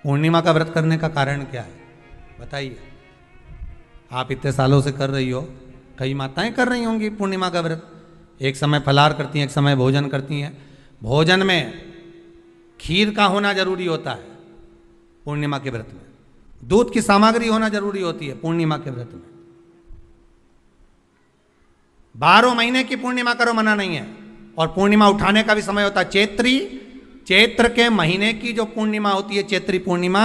पूर्णिमा का व्रत करने का कारण क्या है बताइए। आप इतने सालों से कर रही हो, कई माताएं कर रही होंगी पूर्णिमा का व्रत, एक समय फलाहार करती हैं, एक समय भोजन करती हैं। भोजन में खीर का होना जरूरी होता है पूर्णिमा के व्रत में, दूध की सामग्री होना जरूरी होती है पूर्णिमा के व्रत में। 12 महीने की पूर्णिमा करो मना नहीं है, और पूर्णिमा उठाने का भी समय होता है चैत्री। चैत्र के महीने की जो पूर्णिमा होती है, चैत्री पूर्णिमा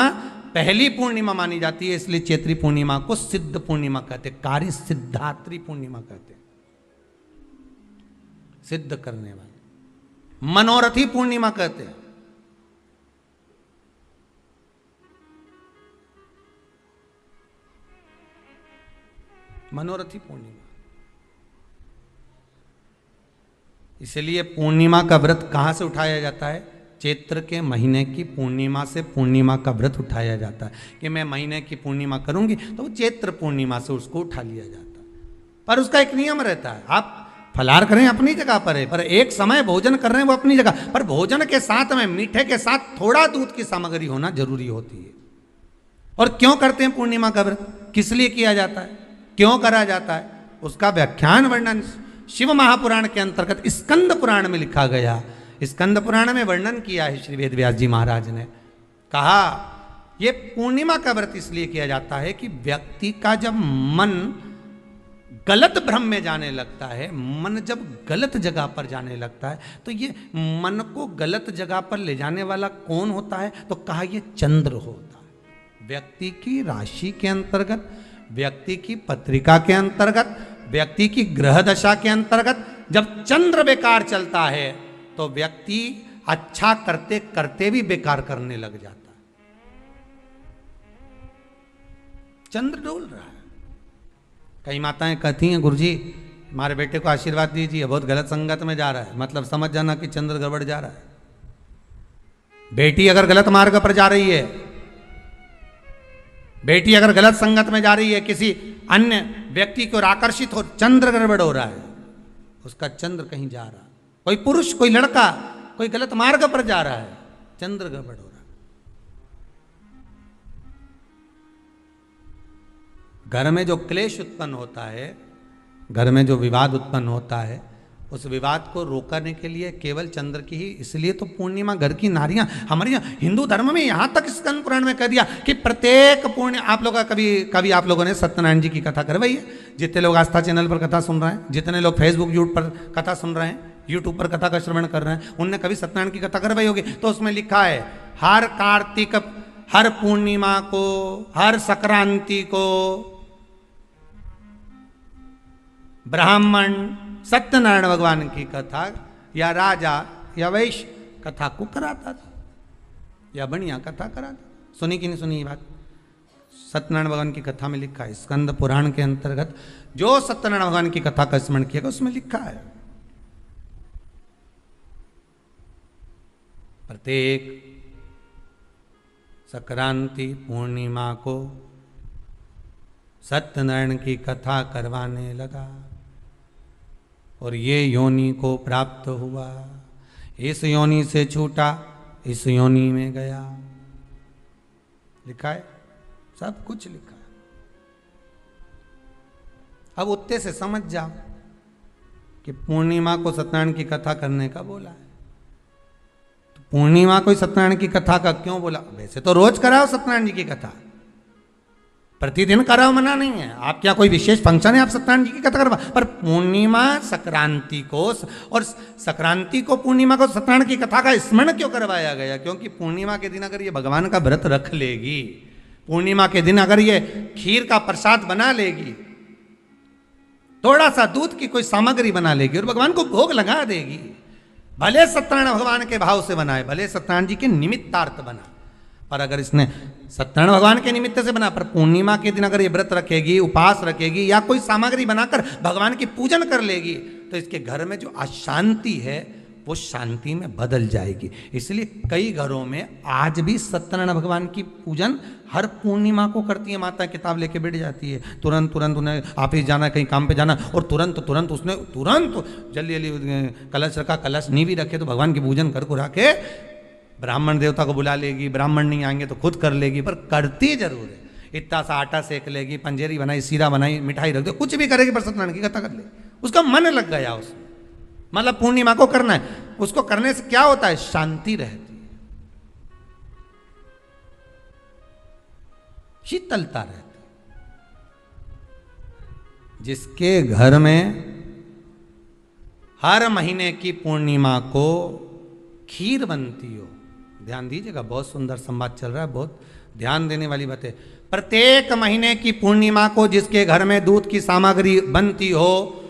पहली पूर्णिमा मानी जाती है, इसलिए चैत्री पूर्णिमा को सिद्ध पूर्णिमा कहते, कार्य सिद्धात्री पूर्णिमा कहते, सिद्ध करने वाले, मनोरथी पूर्णिमा कहते हैं। मनोरथी पूर्णिमा, इसलिए पूर्णिमा का व्रत कहां से उठाया जाता है? चैत्र के महीने की पूर्णिमा से पूर्णिमा का व्रत उठाया जाता है कि मैं महीने की पूर्णिमा करूंगी तो वो चैत्र पूर्णिमा से उसको उठा लिया जाता है। पर उसका एक नियम रहता है, आप फलाहार करें अपनी जगह पर है, पर एक समय भोजन कर रहे हैं वो अपनी जगह पर, भोजन के साथ में मीठे के साथ थोड़ा दूध की सामग्री होना जरूरी होती है। और क्यों करते हैं पूर्णिमा का व्रत, किस लिए किया जाता है, क्यों करा जाता है, उसका व्याख्यान वर्णन शिव महापुराण के अंतर्गत स्कंद पुराण में लिखा गया। स्कंद पुराण में वर्णन किया है श्री वेद व्यास जी महाराज ने, कहा यह पूर्णिमा का व्रत इसलिए किया जाता है कि व्यक्ति का जब मन गलत भ्रम में जाने लगता है, मन जब गलत जगह पर जाने लगता है, तो ये मन को गलत जगह पर ले जाने वाला कौन होता है? तो कहा यह चंद्र होता है। व्यक्ति की राशि के अंतर्गत, व्यक्ति की पत्रिका के अंतर्गत, व्यक्ति की ग्रह दशा के अंतर्गत जब चंद्र बेकार चलता है तो व्यक्ति अच्छा करते करते भी बेकार करने लग जाता है। चंद्र डोल रहा है। कई माताएं कहती हैं गुरुजी हमारे बेटे को आशीर्वाद दीजिए, बहुत गलत संगत में जा रहा है, मतलब समझ जाना कि चंद्र गड़बड़ जा रहा है। बेटी अगर गलत मार्ग पर जा रही है, बेटी अगर गलत संगत में जा रही है, किसी अन्य व्यक्ति की ओर आकर्षित हो, चंद्र गड़बड़ हो रहा है, उसका चंद्र कहीं जा रहा है। कोई पुरुष, कोई लड़का कोई गलत मार्ग पर जा रहा है, चंद्र गड़बड़ हो रहा है। घर में जो क्लेश उत्पन्न होता है, घर में जो विवाद उत्पन्न होता है, उस विवाद को रोकने के लिए केवल चंद्र की ही, इसलिए तो पूर्णिमा घर की नारियां, हमारे यहाँ हिंदू धर्म में यहां तक स्कंद पुराण में कह दिया कि प्रत्येक पुण्य, आप लोग का कभी आप लोगों ने सत्यनारायण जी की कथा करवाई है? जितने लोग आस्था चैनल पर कथा सुन रहे हैं, जितने लोग फेसबुक यूट्यूब पर कथा सुन रहे हैं, यूट्यूब पर कथा का श्रवण कर रहे हैं, उनने कभी सत्यनारायण की कथा करवाई होगी। तो उसमें लिखा है हर कार्तिक, हर पूर्णिमा को, हर संक्रांति को ब्राह्मण सत्यनारायण भगवान की कथा या राजा या वैश्य कथा को कराता था, या बढ़िया कथा कराता। सुनी कि नहीं सुनी ये बात? सत्यनारायण भगवान की कथा में लिखा है, स्कंद पुराण के अंतर्गत जो सत्यनारायण भगवान की कथा का स्मरण किया उसमें लिखा है प्रत्येक संक्रांति पूर्णिमा को सत्यनारायण की कथा करवाने लगा और ये योनि को प्राप्त हुआ, इस योनि से छूटा, इस योनि में गया। लिखा है, सब कुछ लिखा है। अब उत्ते से समझ जाओ कि पूर्णिमा को सत्यनारायण की कथा करने का बोला है, तो पूर्णिमा को सत्यनारायण की कथा का क्यों बोला? वैसे तो रोज कराओ सत्यनारायण जी की कथा, प्रतिदिन कराओ, मना नहीं है। आप क्या कोई विशेष फंक्शन है आप सत्यनारायण जी की कथा करवा, पर पूर्णिमा संक्रांति को और संक्रांति को पूर्णिमा को सत्यनारायण की कथा का स्मरण क्यों करवाया गया? क्योंकि पूर्णिमा के दिन अगर ये भगवान का व्रत रख लेगी, पूर्णिमा के दिन अगर ये खीर का प्रसाद बना लेगी, थोड़ा सा दूध की कोई सामग्री बना लेगी और भगवान को भोग लगा देगी, भले सत्यनारायण भगवान के भाव से बनाए, भले सत्यनारायण जी के निमित्तार्थ बना, पर अगर इसने सत्यनारायण भगवान के निमित्त से बना, पर पूर्णिमा के दिन अगर ये व्रत रखेगी, उपास रखेगी या कोई सामग्री बनाकर भगवान की पूजन कर लेगी, तो इसके घर में जो अशांति है वो शांति में बदल जाएगी। इसलिए कई घरों में आज भी सत्यनारायण भगवान की पूजन हर पूर्णिमा को करती है। माता किताब लेके बैठ जाती है, तुरंत तुरंत उन्हें ऑफिस जाना, कहीं काम पे जाना, और तुरंत तुरंत उसने तुरंत जल्दी जल्दी कलश रखा, कलश नहीं भी रखे तो भगवान की पूजन कर को रखे ब्राह्मण देवता को बुला लेगी, ब्राह्मण नहीं आएंगे तो खुद कर लेगी, पर करती जरूर है। इतना सा आटा सेक लेगी, पंजेरी बनाई, सीरा बनाई, मिठाई रख दो, कुछ भी करेगी पर सत्यनारायण की कथा कर ले। उसका मन लग गया उसमें, मतलब पूर्णिमा को करना है। उसको करने से क्या होता है? शांति रहती है, शीतलता रहती है। जिसके घर में हर महीने की पूर्णिमा को खीर बनती हो, ध्यान दीजिएगा, बहुत सुंदर संवाद चल रहा है, बहुत ध्यान देने वाली बात है। प्रत्येक महीने की पूर्णिमा को जिसके घर में दूध की सामग्री बनती हो,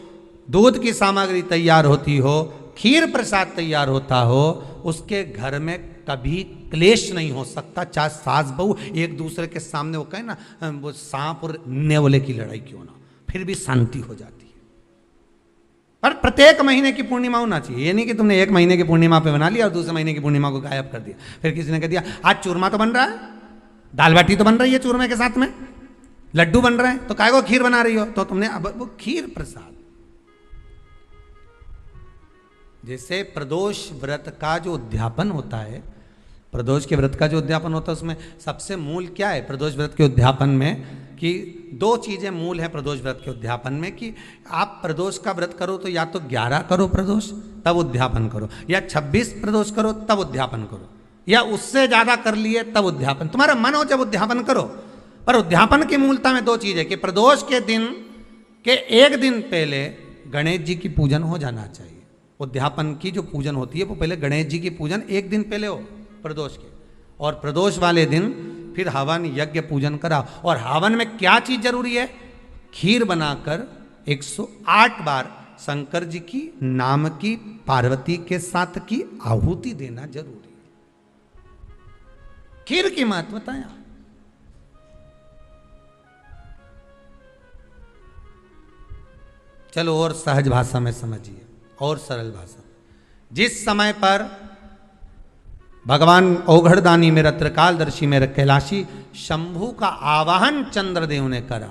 दूध की सामग्री तैयार होती हो, खीर प्रसाद तैयार होता हो, उसके घर में कभी क्लेश नहीं हो सकता। चाहे सास बहू एक दूसरे के सामने वो कहे ना, वो सांप और नेवले की लड़ाई क्यों ना, फिर भी शांति हो जाती है। पर प्रत्येक महीने की पूर्णिमा होना चाहिए। ये नहीं कि तुमने एक महीने की पूर्णिमा पे बना लिया और दूसरे महीने की पूर्णिमा को गायब कर दिया। फिर किसी ने कह दिया आज चूरमा तो बन रहा है, दाल बाटी तो बन रही है चूरमे के साथ में, लड्डू बन रहे हैं, तो काय को खीर बना रही हो? तो तुमने अब वो खीर प्रसाद। जैसे प्रदोष व्रत का जो उद्यापन होता है, प्रदोष के व्रत का जो उद्यापन होता है, उसमें सबसे मूल क्या है प्रदोष व्रत के उद्यापन में? कि दो चीजें मूल है प्रदोष व्रत के उद्यापन में, कि आप प्रदोष का व्रत करो तो या तो 11 करो प्रदोष तब उद्यापन करो, या 26 प्रदोष करो तब उद्यापन करो, या उससे ज्यादा कर लिए तब उद्यापन। तुम्हारा मन हो जब उद्यापन करो। पर उद्यापन की मूलता में दो चीज है कि प्रदोष के दिन के एक दिन पहले गणेश जी की पूजन हो जाना चाहिए। उद्यापन की जो पूजन होती है वो पहले गणेश जी की पूजन एक दिन पहले हो प्रदोष के, और प्रदोष वाले दिन फिर हवन यज्ञ पूजन करा। और हवन में क्या चीज जरूरी है? खीर बनाकर 108 बार शंकर जी की नाम की पार्वती के साथ की आहुति देना जरूरी है। खीर की महत्वता है। चलो और सहज भाषा में समझिए, और सरल भाषा। जिस समय पर भगवान औघड़दानी मेरा त्रिकालदर्शी मेरा कैलाशी शंभू का आवाहन चंद्रदेव ने करा,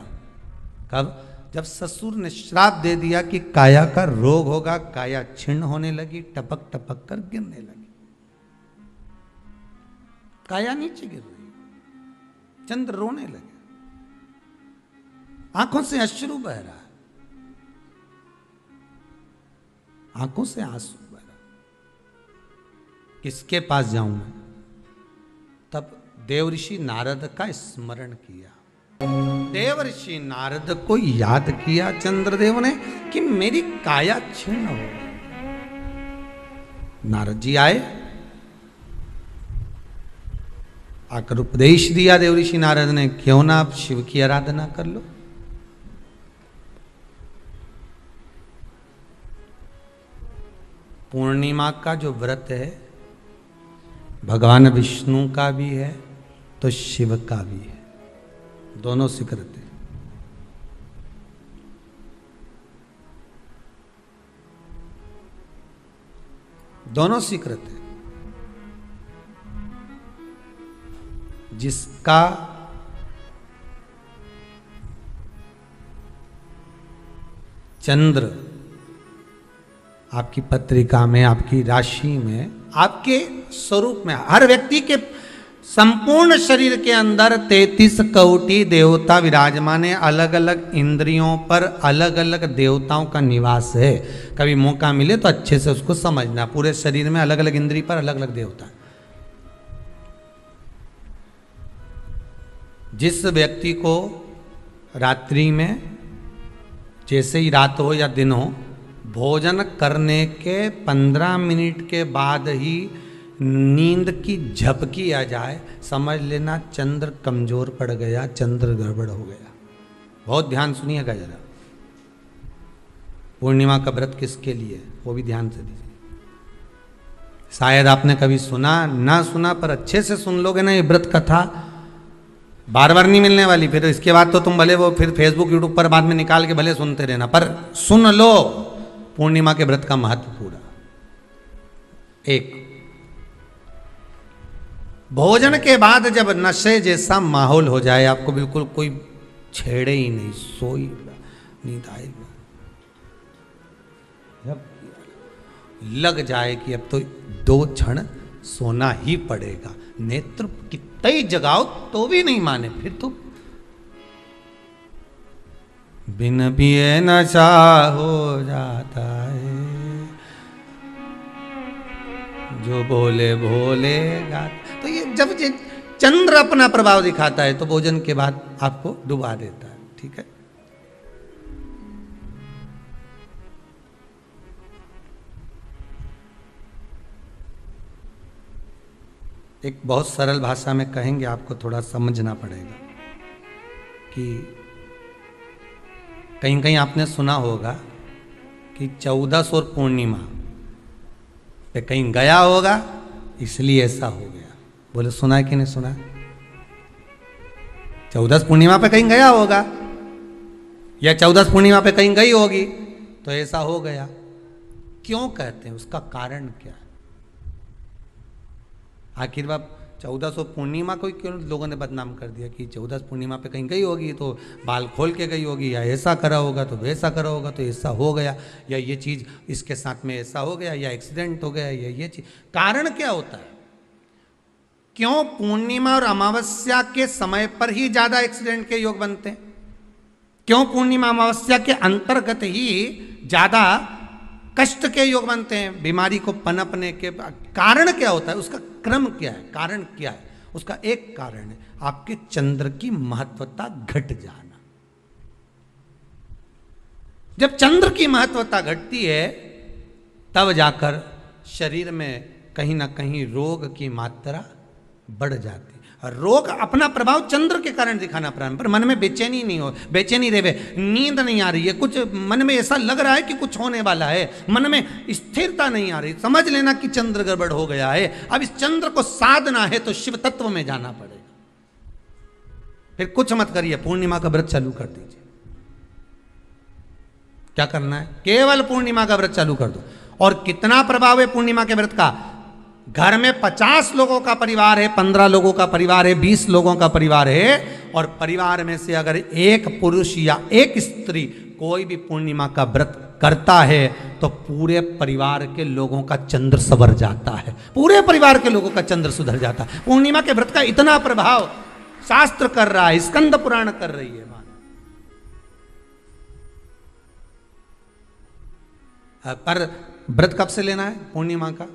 कब? जब ससुर ने श्राप दे दिया कि काया का रोग होगा, काया छिन्न होने लगी, टपक टपक कर गिरने लगी, काया नीचे गिर रही, चंद्र रोने लगे, आंखों से अश्रु बह रहा है, आंखों से आंसू बह रहा। किसके पास जाऊं मैं? तब देवऋषि नारद का स्मरण किया। देवऋषि नारद को याद किया चंद्रदेव ने कि मेरी काया छिन्न हो गई। नारद जी आए, आकर उपदेश दिया देवऋषि नारद ने, क्यों ना आप शिव की आराधना कर लो। पूर्णिमा का जो व्रत है भगवान विष्णु का भी है तो शिव का भी है, दोनों स्वीकृत है। दोनों स्वीकृत है। जिसका चंद्र आपकी पत्रिका में, आपकी राशि में, आपके स्वरूप में, हर व्यक्ति के संपूर्ण शरीर के अंदर 33 कोटि देवता विराजमान है। अलग अलग इंद्रियों पर अलग अलग देवताओं का निवास है। कभी मौका मिले तो अच्छे से उसको समझना। पूरे शरीर में अलग अलग इंद्रिय पर अलग अलग देवता। जिस व्यक्ति को रात्रि में, जैसे ही रात हो या दिन हो, भोजन करने के 15 मिनट के बाद ही नींद की झपकी आ जाए, समझ लेना चंद्र कमजोर पड़ गया, चंद्र गड़बड़ हो गया। बहुत ध्यान सुनिएगा जरा। पूर्णिमा का व्रत किसके लिए, वो भी ध्यान से दीजिए। शायद आपने कभी सुना ना सुना, पर अच्छे से सुन लोगे ना ये व्रत कथा, बार बार नहीं मिलने वाली। फिर इसके बाद तो तुम भले वो फिर फेसबुक यूट्यूब पर बाद में निकाल के भले सुनते रहना, पर सुन लो पूर्णिमा के व्रत का महत्व पूरा। एक, भोजन के बाद जब नशे जैसा माहौल हो जाए, आपको बिल्कुल कोई छेड़े ही नहीं, सोई नींद आए, जब लग जाए कि अब तो 2 क्षण सोना ही पड़ेगा। नेत्र कितना ही जगाओ तो भी नहीं माने, फिर तो बिन पिए नशा हो जाता है, जो बोले भोले गाता। तो ये जब ये चंद्र अपना प्रभाव दिखाता है तो भोजन के बाद आपको डुबा देता है। ठीक है, एक बहुत सरल भाषा में कहेंगे, आपको थोड़ा समझना पड़ेगा कि कहीं कहीं आपने सुना होगा कि 14 और पूर्णिमा पे कहीं गया होगा इसलिए ऐसा हो गया। बोले सुना है कि नहीं सुना? 14 पूर्णिमा पे कहीं गया होगा या 14 पूर्णिमा पे कहीं गई होगी तो ऐसा हो गया। क्यों कहते हैं, उसका कारण क्या है? आखिर बात 1400 पूर्णिमा को क्यों लोगों ने बदनाम कर दिया कि 14 पूर्णिमा पे कहीं गई होगी तो बाल खोल के गई होगी, या ऐसा करा होगा तो वैसा करा होगा तो ऐसा हो गया, या ये चीज़ इसके साथ में ऐसा हो गया, या एक्सीडेंट हो गया, या ये चीज़। कारण क्या होता है? क्यों पूर्णिमा और अमावस्या के समय पर ही ज़्यादा एक्सीडेंट के योग बनते हैं? क्यों पूर्णिमा अमावस्या के अंतर्गत ही ज़्यादा कष्ट के योग बनते हैं, बीमारी को पनपने के? कारण क्या होता है? उसका क्रम क्या है? कारण क्या है? उसका एक कारण है आपके चंद्र की महत्वता घट जाना। जब चंद्र की महत्वता घटती है तब जाकर शरीर में कहीं ना कहीं रोग की मात्रा बढ़ जाती। रोग अपना प्रभाव चंद्र के कारण दिखाना प्रारंभ, पर मन में बेचैनी नहीं हो, बेचैनी रहे, नींद नहीं आ रही है, कुछ मन में ऐसा लग रहा है कि कुछ होने वाला है, मन में स्थिरता नहीं आ रही, समझ लेना कि चंद्र गड़बड़ हो गया है। अब इस चंद्र को साधना है तो शिव तत्व में जाना पड़ेगा। फिर कुछ मत करिए, पूर्णिमा का व्रत चालू कर दीजिए। क्या करना है? केवल पूर्णिमा का व्रत चालू कर दो। और कितना प्रभाव है पूर्णिमा के व्रत का? घर में 50 लोगों का परिवार है, 15 लोगों का परिवार है, 20 लोगों का परिवार है, और परिवार में से अगर एक पुरुष या एक स्त्री कोई भी पूर्णिमा का व्रत करता है तो पूरे परिवार के लोगों का चंद्र संवर जाता है, पूरे परिवार के लोगों का चंद्र सुधर जाता है। पूर्णिमा के व्रत का इतना प्रभाव शास्त्र कर रहा है, स्कंद पुराण कर रही है। पर व्रत कब से लेना है? पूर्णिमा का,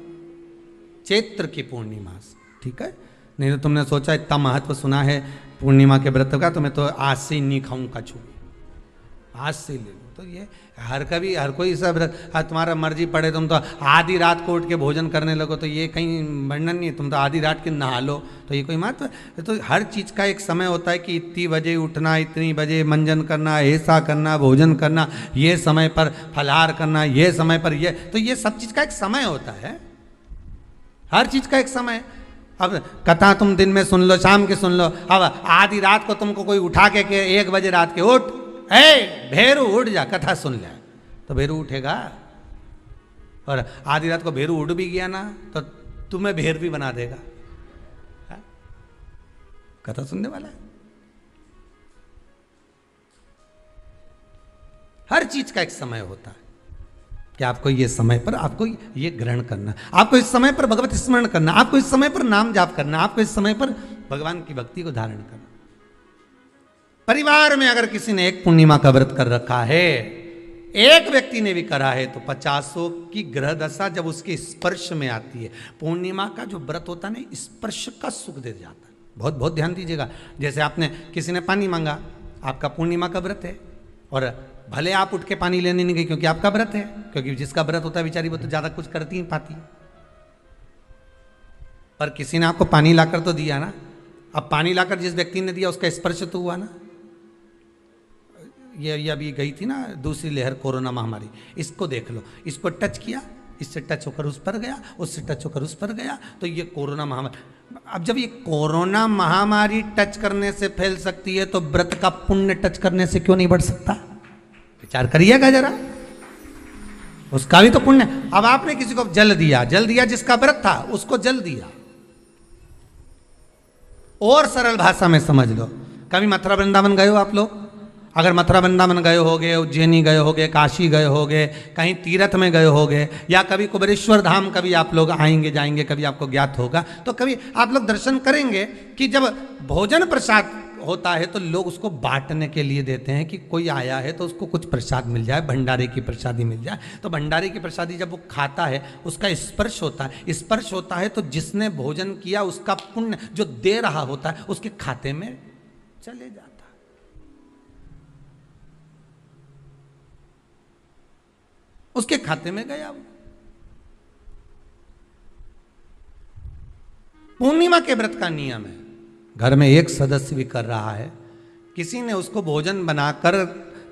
चैत्र की पूर्णिमा से। ठीक है, नहीं तो तुमने सोचा इतना महत्व सुना है पूर्णिमा के व्रत का तो मैं तो आज से ही नहीं खाऊं कछु, आज से ले लूँ। तो ये हर कोई सब तुम्हारा मर्जी पड़े, तुम तो आधी रात को उठ के भोजन करने लगो तो ये कहीं वर्णन नहीं है। तुम तो आधी रात के नहा लो तो ये कोई महत्व है? तो हर चीज़ का एक समय होता है कि इतनी बजे उठना, इतनी बजे मंजन करना, ऐसा करना, भोजन करना, ये समय पर फलाहार करना, ये समय पर ये, तो ये सब चीज़ का एक समय होता है, हर चीज का एक समय। अब कथा तुम दिन में सुन लो, शाम के सुन लो, अब आधी रात को तुमको कोई उठा के 1 बजे रात के उठ, भेरू उठ जा, कथा सुन ले, तो भेरू उठेगा? और आधी रात को भेरू उठ भी गया ना तो तुम्हें भेर भी बना देगा। है? कथा सुनने वाला है। हर चीज का एक समय होता है कि आपको ये समय पर आपको ये ग्रहण करना, आपको इस समय पर भगवत स्मरण करना, आपको इस समय पर नाम जाप करना, आपको इस समय पर भगवान की भक्ति को धारण करना। परिवार में अगर किसी ने एक पूर्णिमा का व्रत कर रखा है, एक व्यक्ति ने भी करा है, तो 50 की ग्रह दशा जब उसके स्पर्श में आती है, पूर्णिमा का जो व्रत होता है ना, स्पर्श का सुख दे जाता है। बहुत बहुत ध्यान दीजिएगा। जैसे आपने किसी ने पानी मांगा, आपका पूर्णिमा का व्रत है, और भले आप उठ के पानी लेने नहीं गए क्योंकि आपका व्रत है, क्योंकि जिसका व्रत होता है बेचारी वो तो ज्यादा कुछ करती नहीं पाती, पर किसी ने आपको पानी लाकर तो दिया ना। अब पानी लाकर जिस व्यक्ति ने दिया उसका स्पर्श तो हुआ ना। ये अभी गई थी ना दूसरी लहर कोरोना महामारी, इसको देख लो, इसको टच किया, इससे टच होकर उस पर गया, उससे टच होकर उस पर गया, तो ये कोरोना महामारी। अब जब ये कोरोना महामारी टच करने से फैल सकती है तो व्रत का पुण्य टच करने से क्यों नहीं बढ़ सकता? विचार करिएगा जरा, उसका भी तो पुण्य। अब आपने किसी को जल दिया जिसका व्रत था उसको जल दिया। और सरल भाषा में समझ लो, कभी मथुरा वृंदावन गए हो आप लोग? अगर मथुरा वृंदावन गए होगे, उज्जैनी गए होगे, काशी गए होगे, कहीं तीर्थ में गए होगे, या कभी कुबेरेश्वर धाम कभी आप लोग आएंगे जाएंगे, कभी आपको ज्ञात होगा, तो कभी आप लोग दर्शन करेंगे कि जब भोजन प्रसाद होता है तो लोग उसको बांटने के लिए देते हैं कि कोई आया है तो उसको कुछ प्रसाद मिल जाए, भंडारे की प्रसादी मिल जाए। तो भंडारे की प्रसादी जब वो खाता है उसका स्पर्श होता है, स्पर्श होता है तो जिसने भोजन किया उसका पुण्य जो दे रहा होता है उसके खाते में चले जाता है। उसके खाते में गया वो। पूर्णिमा के व्रत का नियम है, घर में एक सदस्य भी कर रहा है, किसी ने उसको भोजन बनाकर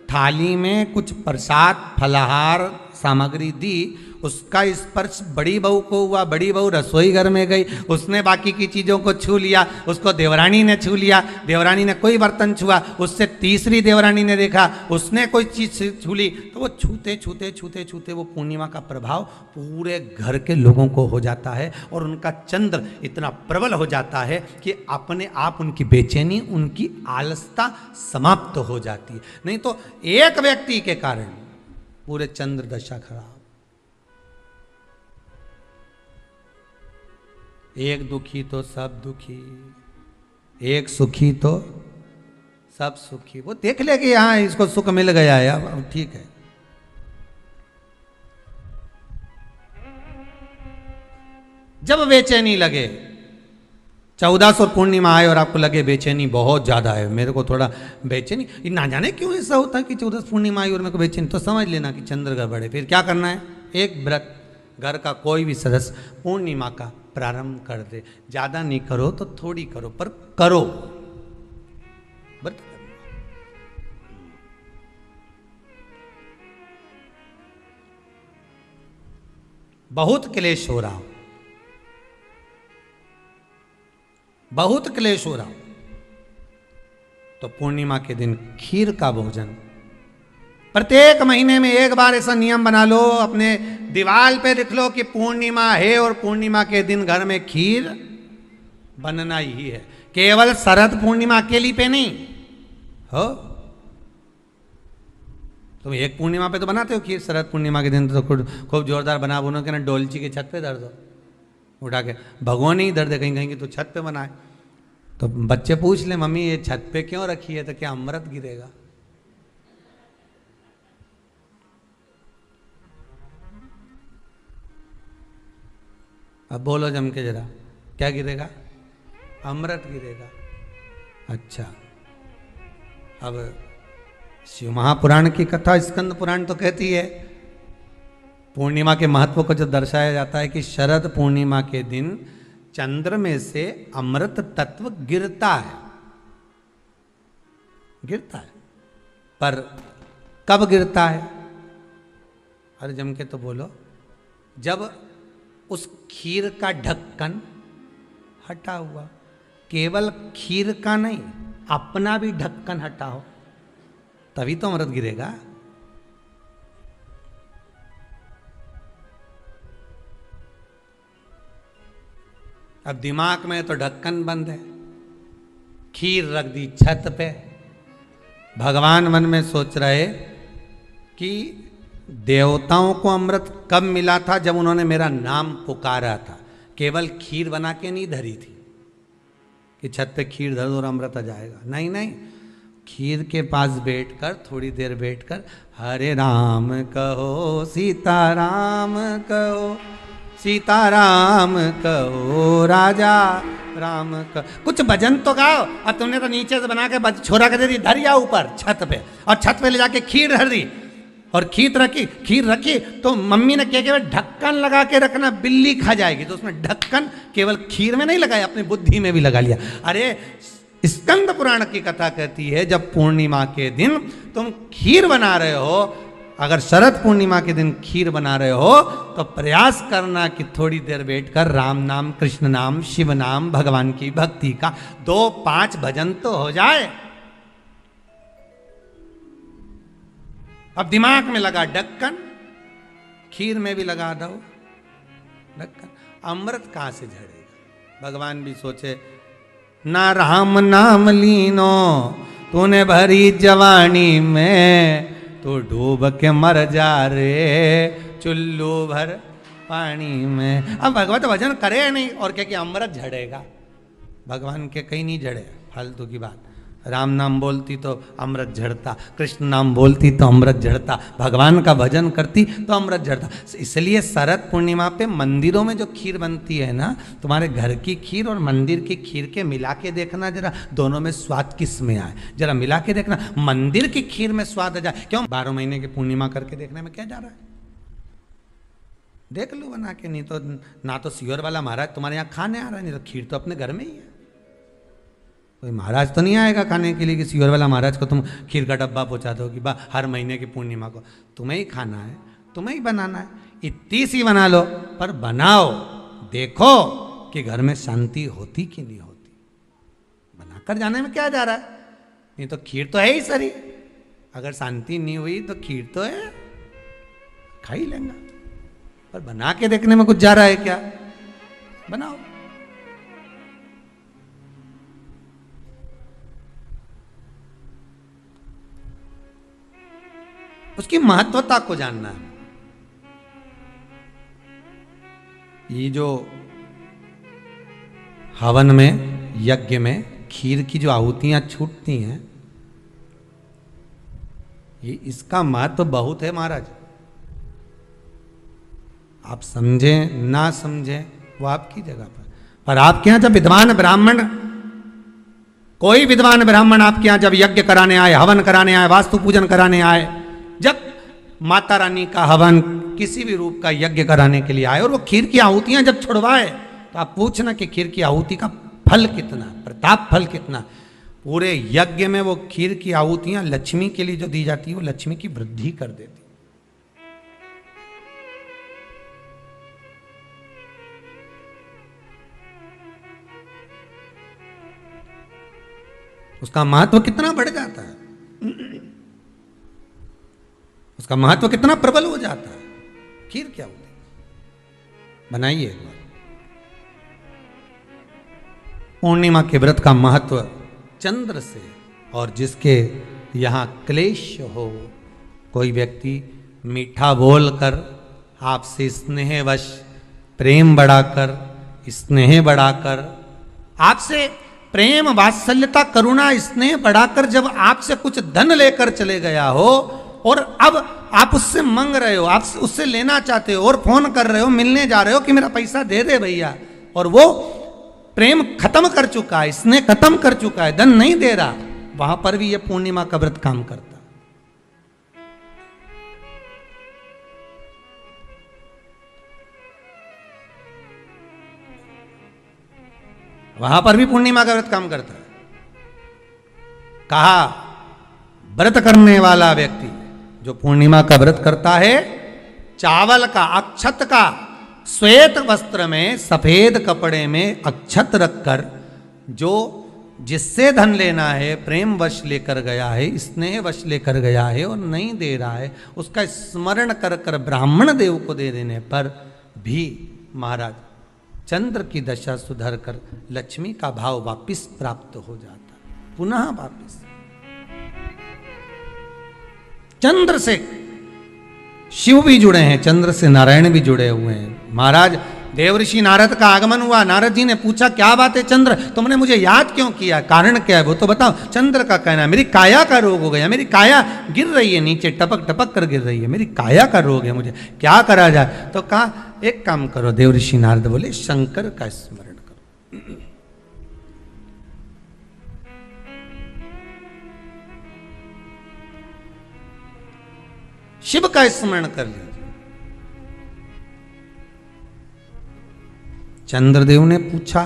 थाली में कुछ प्रसाद फलाहार सामग्री दी, उसका स्पर्श बड़ी बहू को हुआ, बड़ी बहू रसोई घर में गई, उसने बाकी की चीज़ों को छू लिया, उसको देवरानी ने छू लिया, देवरानी ने कोई बर्तन छुआ, उससे तीसरी देवरानी ने देखा, उसने कोई चीज़ छू ली, तो वो छूते छूते छूते छूते वो पूर्णिमा का प्रभाव पूरे घर के लोगों को हो जाता है और उनका चंद्र इतना प्रबल हो जाता है कि अपने आप उनकी बेचैनी, उनकी आलसता समाप्त हो जाती है। नहीं तो एक व्यक्ति के कारण पूरे चंद्र दशा खराब। एक दुखी तो सब दुखी, एक सुखी तो सब सुखी। वो देख ले कि हाँ इसको सुख मिल गया है, अब ठीक है। जब बेचैनी लगे, 1400 पूर्णिमा आए और आपको लगे बेचैनी बहुत ज्यादा है, मेरे को थोड़ा बेचैनी, ना जाने क्यों ऐसा होता है कि 14 पूर्णिमा आई और मेरे को बेचैनी, तो समझ लेना कि चंद्र गड़बड़ है। फिर क्या करना है, एक व्रत घर का कोई भी सदस्य पूर्णिमा का प्रारंभ कर दे। ज्यादा नहीं करो तो थोड़ी करो, पर करो व्रत। बहुत क्लेश हो रहा, बहुत क्लेश हो रहा, तो पूर्णिमा के दिन खीर का भोजन प्रत्येक महीने में एक बार ऐसा नियम बना लो, अपने दीवार पे लिख लो कि पूर्णिमा है और पूर्णिमा के दिन घर में खीर बनना ही है। केवल शरद पूर्णिमा अकेली पे नहीं हो, तुम एक पूर्णिमा पे तो बनाते हो खीर, शरद पूर्णिमा के दिन तो खूब जोरदार बना बुनो के ना डोलची के छत पे धर दो, उठा के भगवान ही दर्द कहीं कहीं की तो छत पे बनाए। तो बच्चे पूछ ले मम्मी ये छत पे क्यों रखी है, तो क्या अमृत गिरेगा। अब बोलो जम के जरा, क्या गिरेगा, अमृत गिरेगा। अच्छा, अब शिव महापुराण की कथा स्कंद पुराण तो कहती है, पूर्णिमा के महत्व को जो दर्शाया जाता है कि शरद पूर्णिमा के दिन चंद्र में से अमृत तत्व गिरता है, गिरता है। पर कब गिरता है, अरे जम के तो बोलो, जब उस खीर का ढक्कन हटा हुआ, केवल खीर का नहीं अपना भी ढक्कन हटा हो, तभी तो अमृत गिरेगा। अब दिमाग में तो ढक्कन बंद है, खीर रख दी छत पे, भगवान मन में सोच रहे कि देवताओं को अमृत कब मिला था, जब उन्होंने मेरा नाम पुकारा था। केवल खीर बना के नहीं धरी थी कि छत पे खीर धर दो और अमृत आ जाएगा, नहीं नहीं, खीर के पास बैठकर थोड़ी देर बैठकर हरे राम कहो सीताराम कहो, सीताराम कहो राजा राम कहो, कुछ भजन तो गाओ। अब तुमने तो नीचे से बना के छोरा के दे दी, धर या ऊपर छत पे, और छत पे ले जाके खीर धर दी और खीर रखी तो मम्मी ने क्या केवल ढक्कन लगा के रखना, बिल्ली खा जाएगी, तो उसमें ढक्कन केवल खीर में नहीं लगाया, अपनी बुद्धि में भी लगा लिया। अरे स्कंद पुराण की कथा कहती है जब पूर्णिमा के दिन तुम खीर बना रहे हो, अगर शरद पूर्णिमा के दिन खीर बना रहे हो तो प्रयास करना कि थोड़ी देर बैठकर राम नाम, कृष्ण नाम, शिव नाम, भगवान की भक्ति का 2-5 भजन तो हो जाए। अब दिमाग में लगा ढक्कन, खीर में भी लगा दो ढक्कन, अमृत कहां से झड़ेगा। भगवान भी सोचे ना राम नाम लीनो तूने भरी जवानी में, तो डूब के मर जा रे चुल्लू भर पानी में। अब भगवत भजन करे या नहीं, और क्या कि अमृत झड़ेगा। भगवान के कहीं नहीं झड़े, फालतू की बात। राम नाम बोलती तो अमृत झड़ता, कृष्ण नाम बोलती तो अमृत झड़ता, भगवान का भजन करती तो अमृत झड़ता। इसलिए शरद पूर्णिमा पे मंदिरों में जो खीर बनती है ना, तुम्हारे घर की खीर और मंदिर की खीर के मिला के देखना जरा, दोनों में स्वाद किस में आए, जरा मिला के देखना। मंदिर की खीर में स्वाद आ जाए, क्यों 12 महीने की पूर्णिमा करके देखने में क्या जा रहा है? देख लो बना के। नहीं तो ना तो सियोर वाला महाराज तुम्हारे यहाँ खाने आ रहा है, नहीं तो खीर तो अपने घर में ही है। कोई महाराज तो नहीं आएगा खाने के लिए कि सियोर वाला महाराज को तुम खीर का डब्बा पहुंचा दो कि हर महीने की पूर्णिमा को तुम्हें ही खाना है, तुम्हें ही बनाना है। इतनी सी बना लो, पर बनाओ, देखो कि घर में शांति होती कि नहीं होती। बनाकर जाने में क्या जा रहा है? नहीं तो खीर तो है ही सरी, अगर शांति नहीं हुई तो खीर तो है, खा ही लेंगे। पर बना के देखने में कुछ जा रहा है क्या? बनाओ। उसकी महत्वता को जानना है। ये जो हवन में, यज्ञ में खीर की जो आहुतियां छूटती हैं, ये इसका महत्व बहुत है महाराज। आप समझें ना समझें वो आपकी जगह पर आपके यहां जब विद्वान ब्राह्मण, कोई विद्वान ब्राह्मण आपके यहां जब यज्ञ कराने आए, हवन कराने आए, वास्तु पूजन कराने आए, जब माता रानी का हवन, किसी भी रूप का यज्ञ कराने के लिए आए और वो खीर की आहुतियां जब छुड़वाए, तो आप पूछना कि खीर की आहुति का फल कितना, प्रताप फल कितना। पूरे यज्ञ में वो खीर की आहुतियां लक्ष्मी के लिए जो दी जाती है, वो लक्ष्मी की वृद्धि कर देती। उसका महत्व कितना बढ़ जाता है, उसका महत्व कितना प्रबल हो जाता है। खीर क्या होती है, बनाइए एक बार। पूर्णिमा के व्रत का महत्व चंद्र से, और जिसके यहां क्लेश हो, कोई व्यक्ति मीठा बोलकर आपसे स्नेहवश, प्रेम बढ़ाकर, स्नेह बढ़ाकर, आपसे प्रेम वात्सल्यता करुणा स्नेह बढ़ाकर जब आपसे कुछ धन लेकर चले गया हो, और अब आप उससे मांग रहे हो, आप उससे लेना चाहते हो, और फोन कर रहे हो, मिलने जा रहे हो कि मेरा पैसा दे दे भैया, और वो प्रेम खत्म कर चुका है, स्नेह खत्म कर चुका है, धन नहीं दे रहा, वहां पर भी ये पूर्णिमा का व्रत काम करता। वहां पर भी पूर्णिमा का व्रत काम करता है। कहा व्रत करने वाला व्यक्ति जो पूर्णिमा का व्रत करता है, चावल का, अक्षत का, श्वेत वस्त्र में, सफेद कपड़े में अक्षत रखकर, जो जिससे धन लेना है प्रेम वश लेकर गया है, स्नेह वश लेकर गया है और नहीं दे रहा है, उसका स्मरण कर कर ब्राह्मण देव को दे देने पर भी महाराज चंद्र की दशा सुधर कर लक्ष्मी का भाव वापिस प्राप्त हो जाता, पुनः वापिस। चंद्र से शिव भी जुड़े हैं, चंद्र से नारायण भी जुड़े हुए हैं। महाराज देवऋषि नारद का आगमन हुआ, नारद जी ने पूछा क्या बात है चंद्र, तुमने मुझे याद क्यों किया, कारण क्या है वो तो बताओ। चंद्र का कहना है मेरी काया का रोग हो गया, मेरी काया गिर रही है नीचे, टपक टपक कर गिर रही है, मेरी काया का रोग है, मुझे क्या करा जाए। तो कहा एक काम करो, देवऋषि नारद बोले शंकर का स्मरण करो। शिव का स्मरण कर लीजिए। चंद्रदेव ने पूछा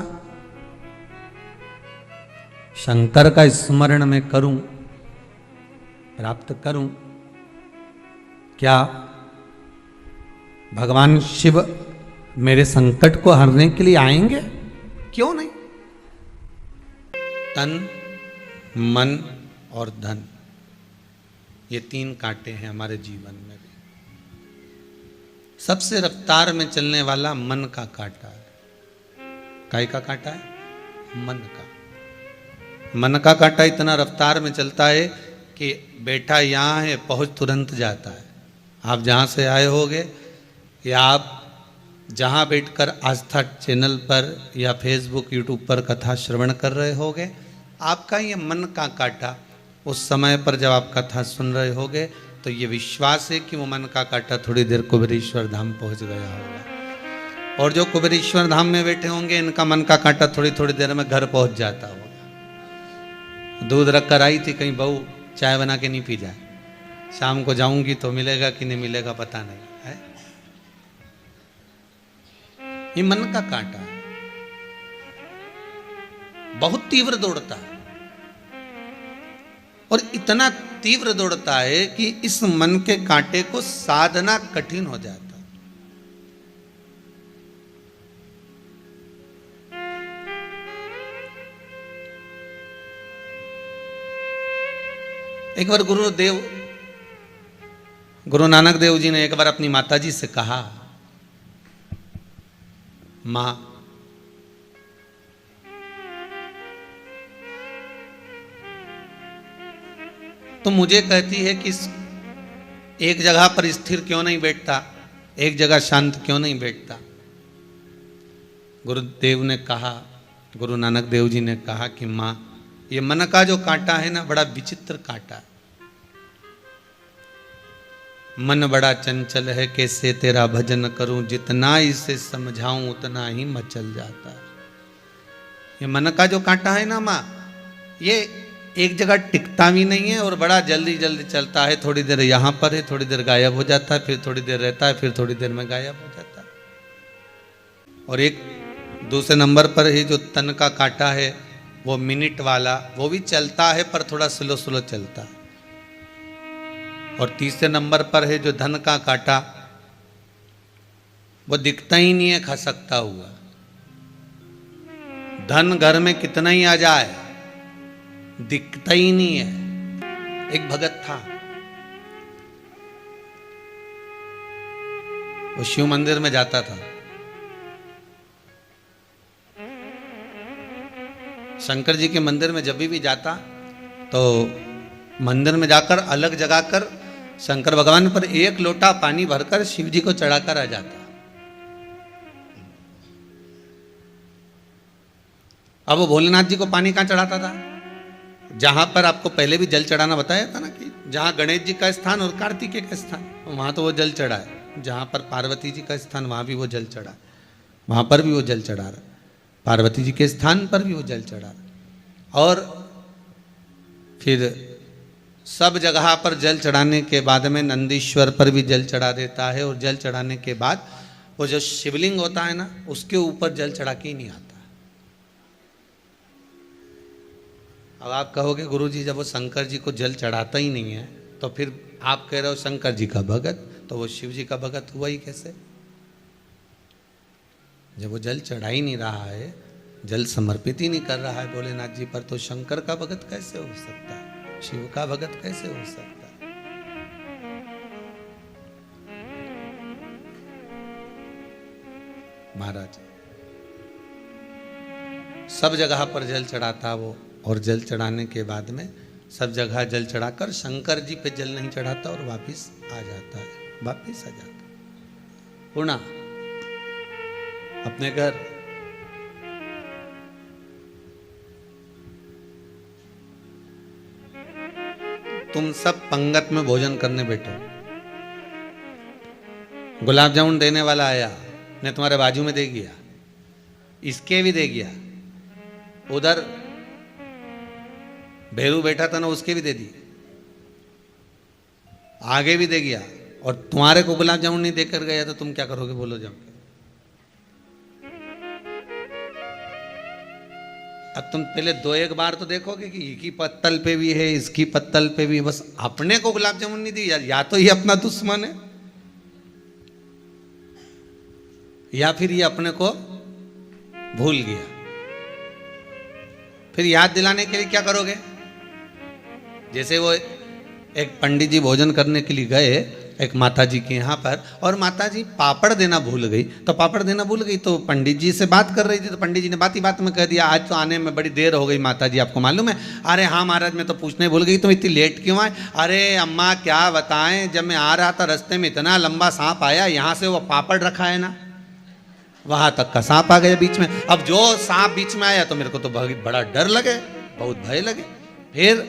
शंकर का स्मरण मैं करूं, प्राप्त करूं, क्या भगवान शिव मेरे संकट को हरने के लिए आएंगे? क्यों नहीं। तन, मन और धन, ये 3 कांटे हैं हमारे जीवन में भी। सबसे रफ्तार में चलने वाला मन का कांटा है। काय का कांटा है? मन का। मन का कांटा इतना रफ्तार में चलता है कि बैठा यहाँ है, पहुँच तुरंत जाता है। आप जहाँ से आए होगे या आप जहाँ बैठकर आस्था चैनल पर या फेसबुक यूट्यूब पर कथा श्रवण कर रहे होगे, आपका ये मन का कांटा उस समय पर जब आप कथा सुन रहे होगे तो ये विश्वास है कि वो मन का कांटा थोड़ी देर कुबेरेश्वर धाम पहुँच गया होगा। और जो कुबेरेश्वर धाम में बैठे होंगे इनका मन का कांटा थोड़ी थोड़ी देर में घर पहुँच जाता होगा। दूध रख कर आई थी, कहीं बहू चाय बना के नहीं पी जाए, शाम को जाऊंगी तो मिलेगा कि नहीं मिलेगा पता नहीं है। ये मन का कांटा है, बहुत तीव्र दौड़ता है और इतना तीव्र दौड़ता है कि इस मन के कांटे को साधना कठिन हो जाता है। एक बार गुरु नानक देव जी ने एक बार अपनी माता जी से कहा, मां तो मुझे कहती है कि एक जगह पर स्थिर क्यों नहीं बैठता, एक जगह शांत क्यों नहीं बैठता। गुरुदेव ने कहा, गुरु नानक देव जी ने कहा कि मां ये मन का जो कांटा है ना, बड़ा विचित्र कांटा है। मन बड़ा चंचल है, कैसे तेरा भजन करूं, जितना इसे समझाऊं उतना ही मचल जाता है। ये मन का जो कांटा है ना मां, ये एक जगह टिकता भी नहीं है और बड़ा जल्दी जल्दी चलता है। थोड़ी देर यहां पर है, थोड़ी देर गायब हो जाता है, फिर थोड़ी देर रहता है, फिर थोड़ी देर में गायब हो जाता है। और एक दूसरे नंबर पर है जो तन का कांटा है, वो मिनट वाला, वो भी चलता है पर थोड़ा स्लो स्लो चलता है। और तीसरे नंबर पर है जो धन का कांटा, वो दिखता ही नहीं है खसकता हुआ। धन घर में कितना ही आ जाए दिखता ही नहीं है। एक भगत था, वो शिव मंदिर में जाता था। शंकर जी के मंदिर में जब भी जाता तो मंदिर में जाकर अलग जगा कर शंकर भगवान पर एक लोटा पानी भरकर शिव जी को चढ़ाकर आ जाता। अब वो भोलेनाथ जी को पानी कहां चढ़ाता था? जहां पर आपको पहले भी जल चढ़ाना बताया था ना, कि जहां गणेश जी का स्थान और कार्तिकेय का स्थान, वहां तो वो जल चढ़ा है। जहां पर पार्वती जी का स्थान, वहां भी वो जल चढ़ा है, वहां पर भी वो जल चढ़ा रहा। पार्वती जी के स्थान पर भी वो जल चढ़ा रहा। और फिर सब जगह पर जल चढ़ाने के बाद में नंदीश्वर पर भी जल चढ़ा देता है। और जल चढ़ाने के बाद वो जो शिवलिंग होता है ना, उसके ऊपर जल चढ़ा के ही नहीं आता। अब आप कहोगे गुरुजी जब वो शंकर जी को जल चढ़ाता ही नहीं है तो फिर आप कह रहे हो शंकर जी का भगत, तो वो शिव जी का भगत हुआ ही कैसे? जब वो जल चढ़ा ही नहीं रहा है, जल समर्पित ही नहीं कर रहा है भोलेनाथ जी पर, तो शंकर का भगत कैसे हो सकता है? शिव का भगत कैसे हो सकता है? महाराज सब जगह पर जल चढ़ाता वो, और जल चढ़ाने के बाद में सब जगह जल चढ़ाकर शंकर जी पे जल नहीं चढ़ाता और वापिस आ जाता है, वापिस आ जाता है पुणे अपने घर। तुम सब पंगत में भोजन करने बैठो, गुलाब जामुन देने वाला आया, ने तुम्हारे बाजू में दे गया, इसके भी दे गया, उधर भैरू बैठा था ना उसके भी दे दी, आगे भी दे गया, और तुम्हारे को गुलाब जामुन नहीं देकर गया तो तुम क्या करोगे? बोलो जाओ। अब तुम पहले दो एक बार तो देखोगे कि इसकी पत्तल पे भी है, इसकी पत्तल पे भी, बस अपने को गुलाब जामुन नहीं दी, या तो ये अपना दुश्मन है या फिर ये अपने को भूल गया। फिर याद दिलाने के लिए क्या करोगे? जैसे वो एक पंडित जी भोजन करने के लिए गए, एक माता जी के यहाँ पर, और माता जी पापड़ देना भूल गई। तो पापड़ देना भूल गई तो पंडित जी से बात कर रही थी, तो पंडित जी ने बात ही बात में कह दिया, आज तो आने में बड़ी देर हो गई माता जी, आपको मालूम है? अरे हाँ महाराज, मैं तो पूछने भूल गई, तुम इतनी लेट क्यों आए? अरे अम्मा क्या बताएं, जब मैं आ रहा था रास्ते में इतना लंबा सांप आया, यहाँ से वो पापड़ रखा है ना, वहां तक का सांप आ गया बीच में। अब जो सांप बीच में आया तो मेरे को तो बड़ा डर लगे, बहुत भय लगे। फिर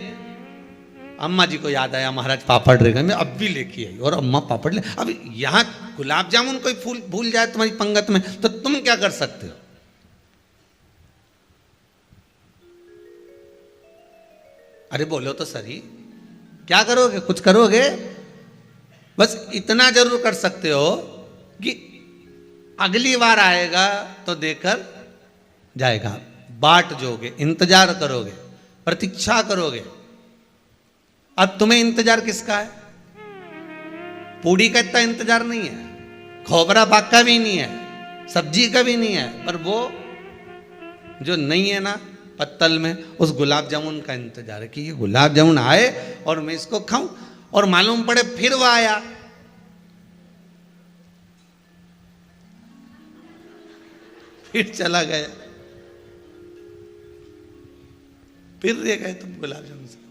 अम्मा जी को याद आया, महाराज पापड़ रह गए, मैं अब भी लेके आई, और अम्मा पापड़ ले। अब यहाँ गुलाब जामुन कोई फूल भूल जाए तुम्हारी पंगत में, तो तुम क्या कर सकते हो? अरे बोलो तो सही, क्या करोगे? कुछ करोगे? बस इतना जरूर कर सकते हो कि अगली बार आएगा तो देकर जाएगा, बाट जोगे, इंतजार करोगे, प्रतीक्षा करोगे। अब तुम्हें इंतजार किसका है? पूड़ी का इतना इंतजार नहीं है, खोबरा पाक का भी नहीं है, सब्जी का भी नहीं है, पर वो जो नहीं है ना पत्तल में, उस गुलाब जामुन का इंतजार है कि ये गुलाब जामुन आए और मैं इसको खाऊं। और मालूम पड़े फिर वो आया, फिर चला गया, फिर रह गए तुम गुलाब जामुन से।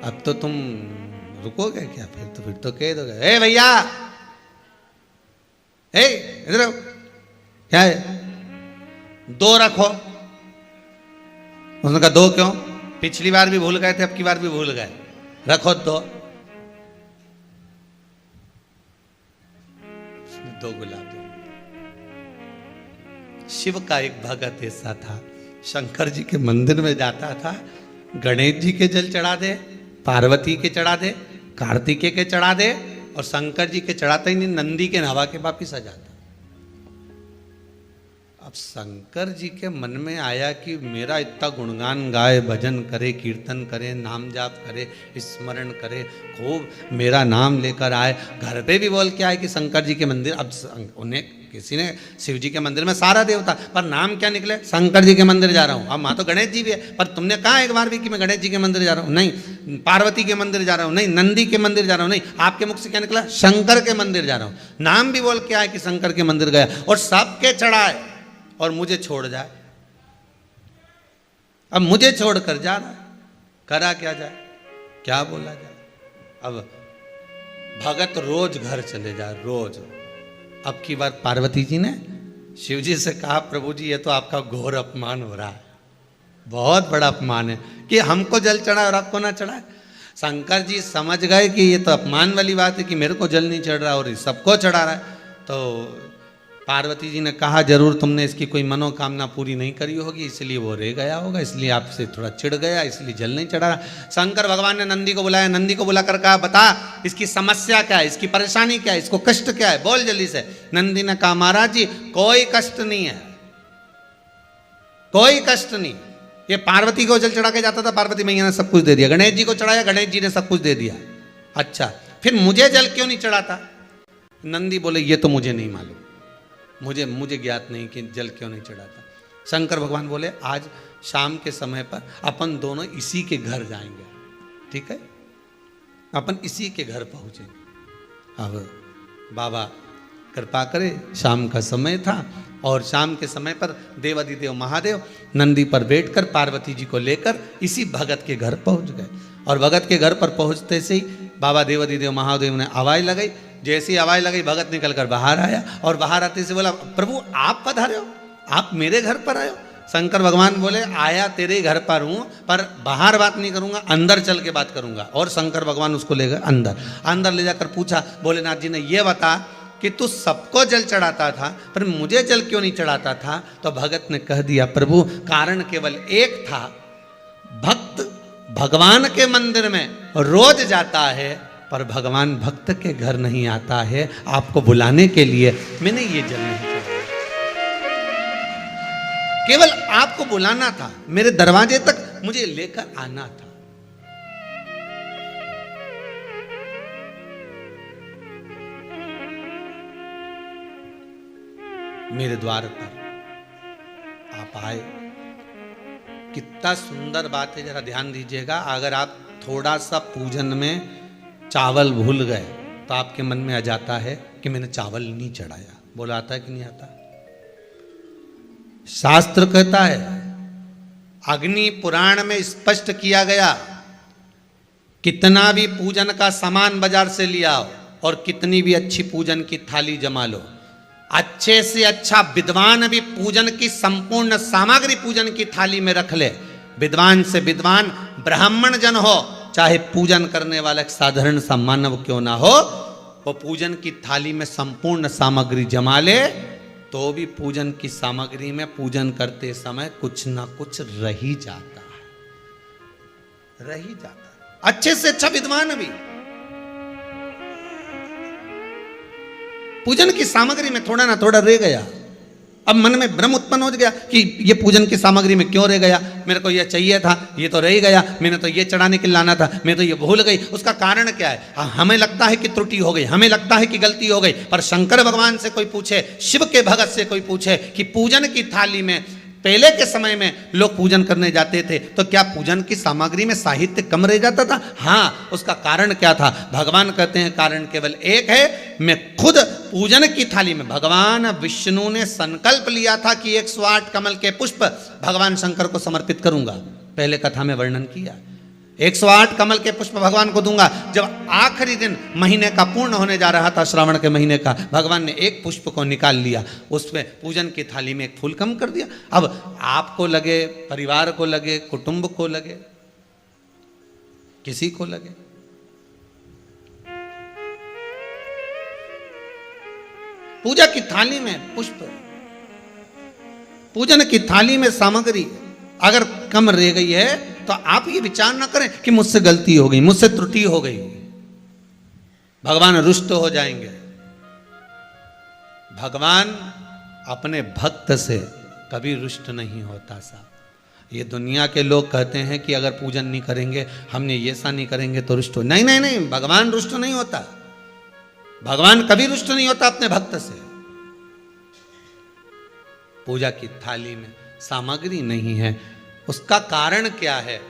अब तो तुम रुकोगे क्या? फिर तो कह दोगे, ए भैया, ए इधर आओ, क्या है? दो रखो। उसने कहा दो क्यों? पिछली बार भी भूल गए थे, अब की बार भी भूल गए, रखो दो। दो गुलाब जामुन। शिव का एक भगत ऐसा था, शंकर जी के मंदिर में जाता था, गणेश जी के जल चढ़ा दे, पार्वती के चढ़ा दे, कार्तिकेय के चढ़ा दे, और शंकर जी के चढ़ाता ही नहीं, नंदी के नहवा के वापिस आ जाता। अब शंकर जी के मन में आया कि मेरा इतना गुणगान गाए, भजन करे, कीर्तन करे, नाम जाप करे, स्मरण करे, खूब मेरा नाम लेकर आए, घर पे भी बोल के आए कि शंकर जी के मंदिर। अब उन्हें किसी ने शिव जी के मंदिर में सारा देवता, पर नाम क्या निकले? शंकर जी के मंदिर जा रहा हूँ। अब वहाँ तो गणेश जी भी है, पर तुमने कहा एक बार भी कि मैं गणेश जी के मंदिर जा रहा हूँ? नहीं। पार्वती के मंदिर जा रहा हूँ? नहीं। नंदी के मंदिर जा रहा हूँ? नहीं। आपके मुख से क्या निकला? शंकर के मंदिर जा रहा हूँ। नाम भी बोल के आए कि शंकर के मंदिर गया, और सबके चढ़ाए, और मुझे छोड़ जाए। अब मुझे छोड़कर जा रहा, करा क्या जाए, क्या बोला जाए? अब भगत रोज घर चले जाए, रोज। अब की बार पार्वती जी ने शिव जी से कहा, प्रभु जी ये तो आपका घोर अपमान हो रहा है, बहुत बड़ा अपमान है कि हमको जल चढ़ाए और आपको ना चढ़ाए। शंकर जी समझ गए कि ये तो अपमान वाली बात है कि मेरे को जल नहीं चढ़ रहा और सबको चढ़ा रहा है। तो पार्वती जी ने कहा, जरूर तुमने इसकी कोई मनोकामना पूरी नहीं करी होगी, इसलिए वो रह गया होगा, इसलिए आपसे थोड़ा चिढ़ गया, इसलिए जल नहीं चढ़ा रहा। शंकर भगवान ने नंदी को बुलाया, नंदी को बुलाकर कहा, बता इसकी समस्या क्या है, इसकी परेशानी क्या है, इसको कष्ट क्या है, बोल जल्दी से। नंदी ने कहा, महाराज जी कोई कष्ट नहीं है, कोई कष्ट नहीं। ये पार्वती को जल चढ़ा के जाता था, पार्वती मैया ने सब कुछ दे दिया। गणेश जी को चढ़ाया, गणेश जी ने सब कुछ दे दिया। अच्छा, फिर मुझे जल क्यों नहीं चढ़ाता? नंदी बोले, ये तो मुझे नहीं मालूम, मुझे ज्ञात नहीं कि जल क्यों नहीं चढ़ाता। शंकर भगवान बोले, आज शाम के समय पर अपन दोनों इसी के घर जाएंगे, ठीक है? अपन इसी के घर पहुंचेंगे। अब बाबा कृपा करे, शाम का समय था, और शाम के समय पर देवाधिदेव महादेव नंदी पर बैठकर पार्वती जी को लेकर इसी भगत के घर पहुंच गए। और भगत के घर पर पहुंचते से ही बाबा देवाधिदेव महादेव ने आवाज लगाई। जैसी आवाज लगी, भगत निकलकर बाहर आया, और बाहर आते से बोला, प्रभु आप पधारे हो, आप मेरे घर पर आए हो? शंकर भगवान बोले, आया तेरे घर पर हूं, पर बाहर बात नहीं करूंगा, अंदर चल के बात करूंगा। और शंकर भगवान उसको ले गए अंदर ले जाकर पूछा, भोलेनाथ जी ने, ये बता कि तू सबको जल चढ़ाता था, पर मुझे जल क्यों नहीं चढ़ाता था? तो भगत ने कह दिया, प्रभु कारण केवल एक था, भक्त भगवान के मंदिर में रोज जाता है, पर भगवान भक्त के घर नहीं आता है। आपको बुलाने के लिए मैंने ये जल नहीं चढ़ाया, केवल आपको बुलाना था, मेरे दरवाजे तक मुझे लेकर आना था। मेरे द्वार पर आप आए, कितना सुंदर बात है, जरा ध्यान दीजिएगा। अगर आप थोड़ा सा पूजन में चावल भूल गए तो आपके मन में आ जाता है कि मैंने चावल नहीं चढ़ाया। बोला आता है कि नहीं आता? शास्त्र कहता है, अग्नि पुराण में स्पष्ट किया गया, कितना भी पूजन का सामान बाजार से लिया आओ और कितनी भी अच्छी पूजन की थाली जमा लो, अच्छे से अच्छा विद्वान भी पूजन की संपूर्ण सामग्री पूजन की थाली में रख ले, विद्वान से विद्वान ब्राह्मण जन हो, चाहे पूजन करने वाला एक साधारण सा मानव क्यों ना हो, वो पूजन की थाली में संपूर्ण सामग्री जमा ले, तो भी पूजन की सामग्री में पूजन करते समय कुछ ना कुछ रह ही जाता है, रह ही जाता है। अच्छे से अच्छा विद्वान भी पूजन की सामग्री में थोड़ा ना थोड़ा रह गया, अब मन में भ्रम उत्पन्न हो गया कि ये पूजन की सामग्री में क्यों रह गया, मेरे को ये चाहिए था, ये तो रह गया, मैंने तो ये चढ़ाने के लिए लाना था, मैं तो ये भूल गई। उसका कारण क्या है? हमें लगता है कि त्रुटि हो गई, हमें लगता है कि गलती हो गई, पर शंकर भगवान से कोई पूछे, शिव के भगत से कोई पूछे कि पूजन की थाली में पहले के समय में लोग पूजन करने जाते थे तो क्या पूजन की सामग्री में साहित्य कम रह जाता था? हाँ, उसका कारण क्या था? भगवान कहते हैं कारण केवल एक है, मैं खुद पूजन की थाली में, भगवान विष्णु ने संकल्प लिया था कि 108 कमल के पुष्प भगवान शंकर को समर्पित करूंगा, पहले कथा में वर्णन किया, 108 कमल के पुष्प भगवान को दूंगा। जब आखिरी दिन महीने का पूर्ण होने जा रहा था, श्रावण के महीने का, भगवान ने एक पुष्प को निकाल लिया, उसमें पूजन की थाली में एक फूल कम कर दिया। अब आपको लगे, परिवार को लगे, कुटुंब को लगे, किसी को लगे, पूजा की थाली में पुष्प, पूजन की थाली में सामग्री अगर कम रह गई है तो आप ये विचार ना करें कि मुझसे गलती हो गई, मुझसे त्रुटि हो गई, भगवान रुष्ट हो जाएंगे। भगवान अपने भक्त से कभी रुष्ट नहीं होता साहब। ये दुनिया के लोग कहते हैं कि अगर पूजन नहीं करेंगे, हमने ये सा नहीं करेंगे तो रुष्ट हो, नहीं नहीं नहीं, भगवान रुष्ट नहीं होता, भगवान कभी रुष्ट नहीं होता अपने भक्त से। पूजा की थाली में सामग्री नहीं है, उसका कारण क्या है?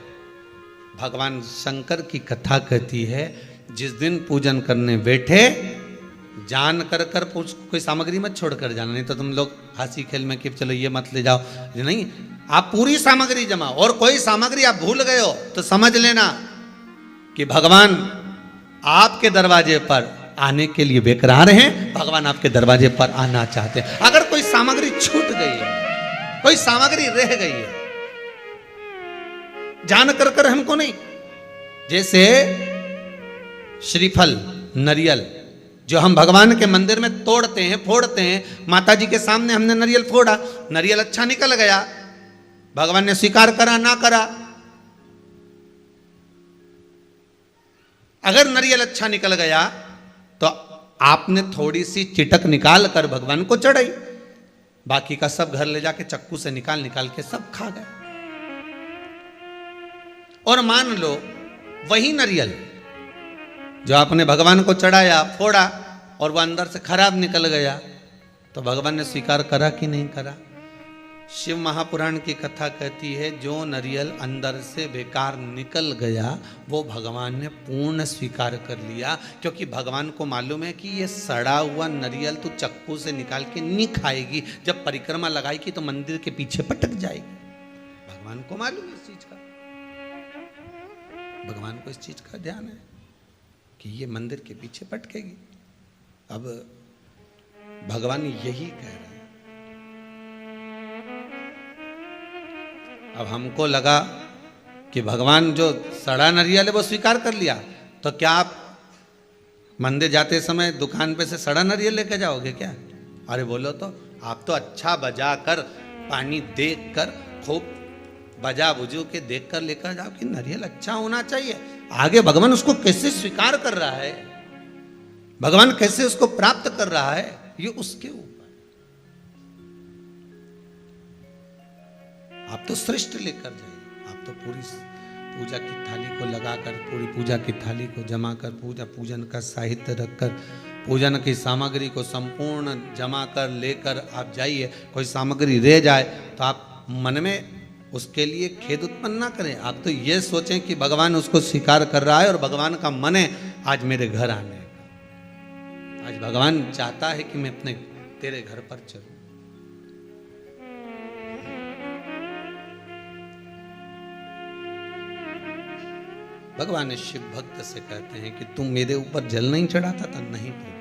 भगवान शंकर की कथा कहती है, जिस दिन पूजन करने बैठे जान कर कोई सामग्री मत छोड़ कर जाना, नहीं तो तुम लोग हंसी खेल में कि चलो ये मत ले जाओ, नहीं, आप पूरी सामग्री जमा, और कोई सामग्री आप भूल गए हो तो समझ लेना कि भगवान आपके दरवाजे पर आने के लिए बेकरार हैं, भगवान आपके दरवाजे पर आना चाहते हैं। अगर कोई सामग्री छूट गई है, कोई सामग्री रह गई है, जान कर हमको नहीं, जैसे श्रीफल, नरियल जो हम भगवान के मंदिर में तोड़ते हैं, फोड़ते हैं, माता जी के सामने हमने नरियल फोड़ा, नरियल अच्छा निकल गया, भगवान ने स्वीकार करा ना करा। अगर नरियल अच्छा निकल गया तो आपने थोड़ी सी चिटक निकाल कर भगवान को चढ़ाई, बाकी का सब घर ले जाके चक्कू से निकाल निकाल के सब खा गए। और मान लो वही नरियल जो आपने भगवान को चढ़ाया, फोड़ा, और वह अंदर से खराब निकल गया, तो भगवान ने स्वीकार करा कि नहीं करा? शिव महापुराण की कथा कहती है, जो नरियल अंदर से बेकार निकल गया वो भगवान ने पूर्ण स्वीकार कर लिया, क्योंकि भगवान को मालूम है कि ये सड़ा हुआ नरियल तो चक्कू से निकाल के नहीं खाएगी, जब परिक्रमा लगाएगी तो मंदिर के पीछे पटक जाएगी। भगवान को मालूम है इस चीज का, भगवान को इस चीज का ध्यान है कि ये मंदिर के पीछे पटकेगी। अब भगवान यही कह रहे हैं। अब हमको लगा कि भगवान जो सड़ा नरियल है वो स्वीकार कर लिया, तो क्या आप मंदिर जाते समय दुकान पे से सड़ा नरियल लेके जाओगे क्या? अरे बोलो तो, आप तो अच्छा बजा कर, पानी देख कर, खूब बजा बुझू के देख कर लेकर जाओ कि नरियल अच्छा होना चाहिए। आगे भगवान उसको कैसे स्वीकार कर रहा है, भगवान कैसे उसको प्राप्त कर रहा है, ये उसके ऊपर। आप तो श्रेष्ठ लेकर जाइए, आप तो पूरी पूजा की थाली को लगाकर, पूरी पूजा की थाली को जमा कर, पूजन का साहित्य रखकर, पूजन की सामग्री को संपूर्ण जमा कर लेकर आप जाइए। कोई सामग्री रह जाए तो आप मन में उसके लिए खेद उत्पन्न ना करें। आप तो ये सोचें कि भगवान उसको स्वीकार कर रहा है और भगवान का मन है आज मेरे घर आने का। आज भगवान चाहता है कि मैं अपने तेरे घर पर चलूं। भगवान ने शिव भक्त से कहते हैं कि तुम मेरे ऊपर जल नहीं चढ़ाता था? नहीं प्रभु,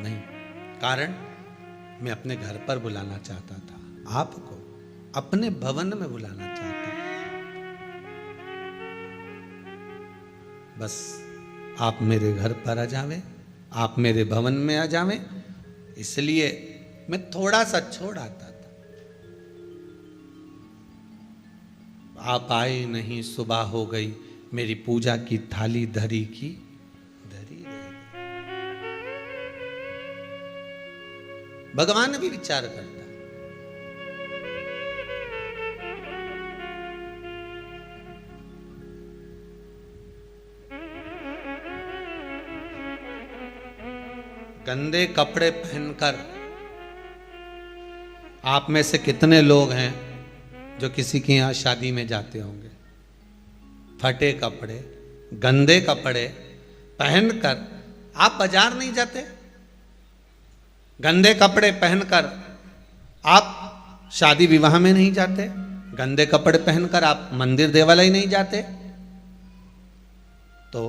नहीं। कारण मैं अपने घर पर बुलाना चाहता था, आपको अपने भवन में बुलाना चाहता था। बस आप मेरे घर पर आ जावे, आप मेरे भवन में आ जावे, इसलिए मैं थोड़ा सा छोड़ आता था। आप आए नहीं, सुबह हो गई, मेरी पूजा की थाली धरी की धरी रह गई। भगवान भी विचार करता, गंदे कपड़े पहनकर आप में से कितने लोग हैं जो किसी के यहां शादी में जाते होंगे? फटे कपड़े, गंदे कपड़े पहनकर आप बाजार नहीं जाते? गंदे कपड़े पहनकर आप शादी विवाह में नहीं जाते? गंदे कपड़े पहनकर आप मंदिर देवालय नहीं जाते? तो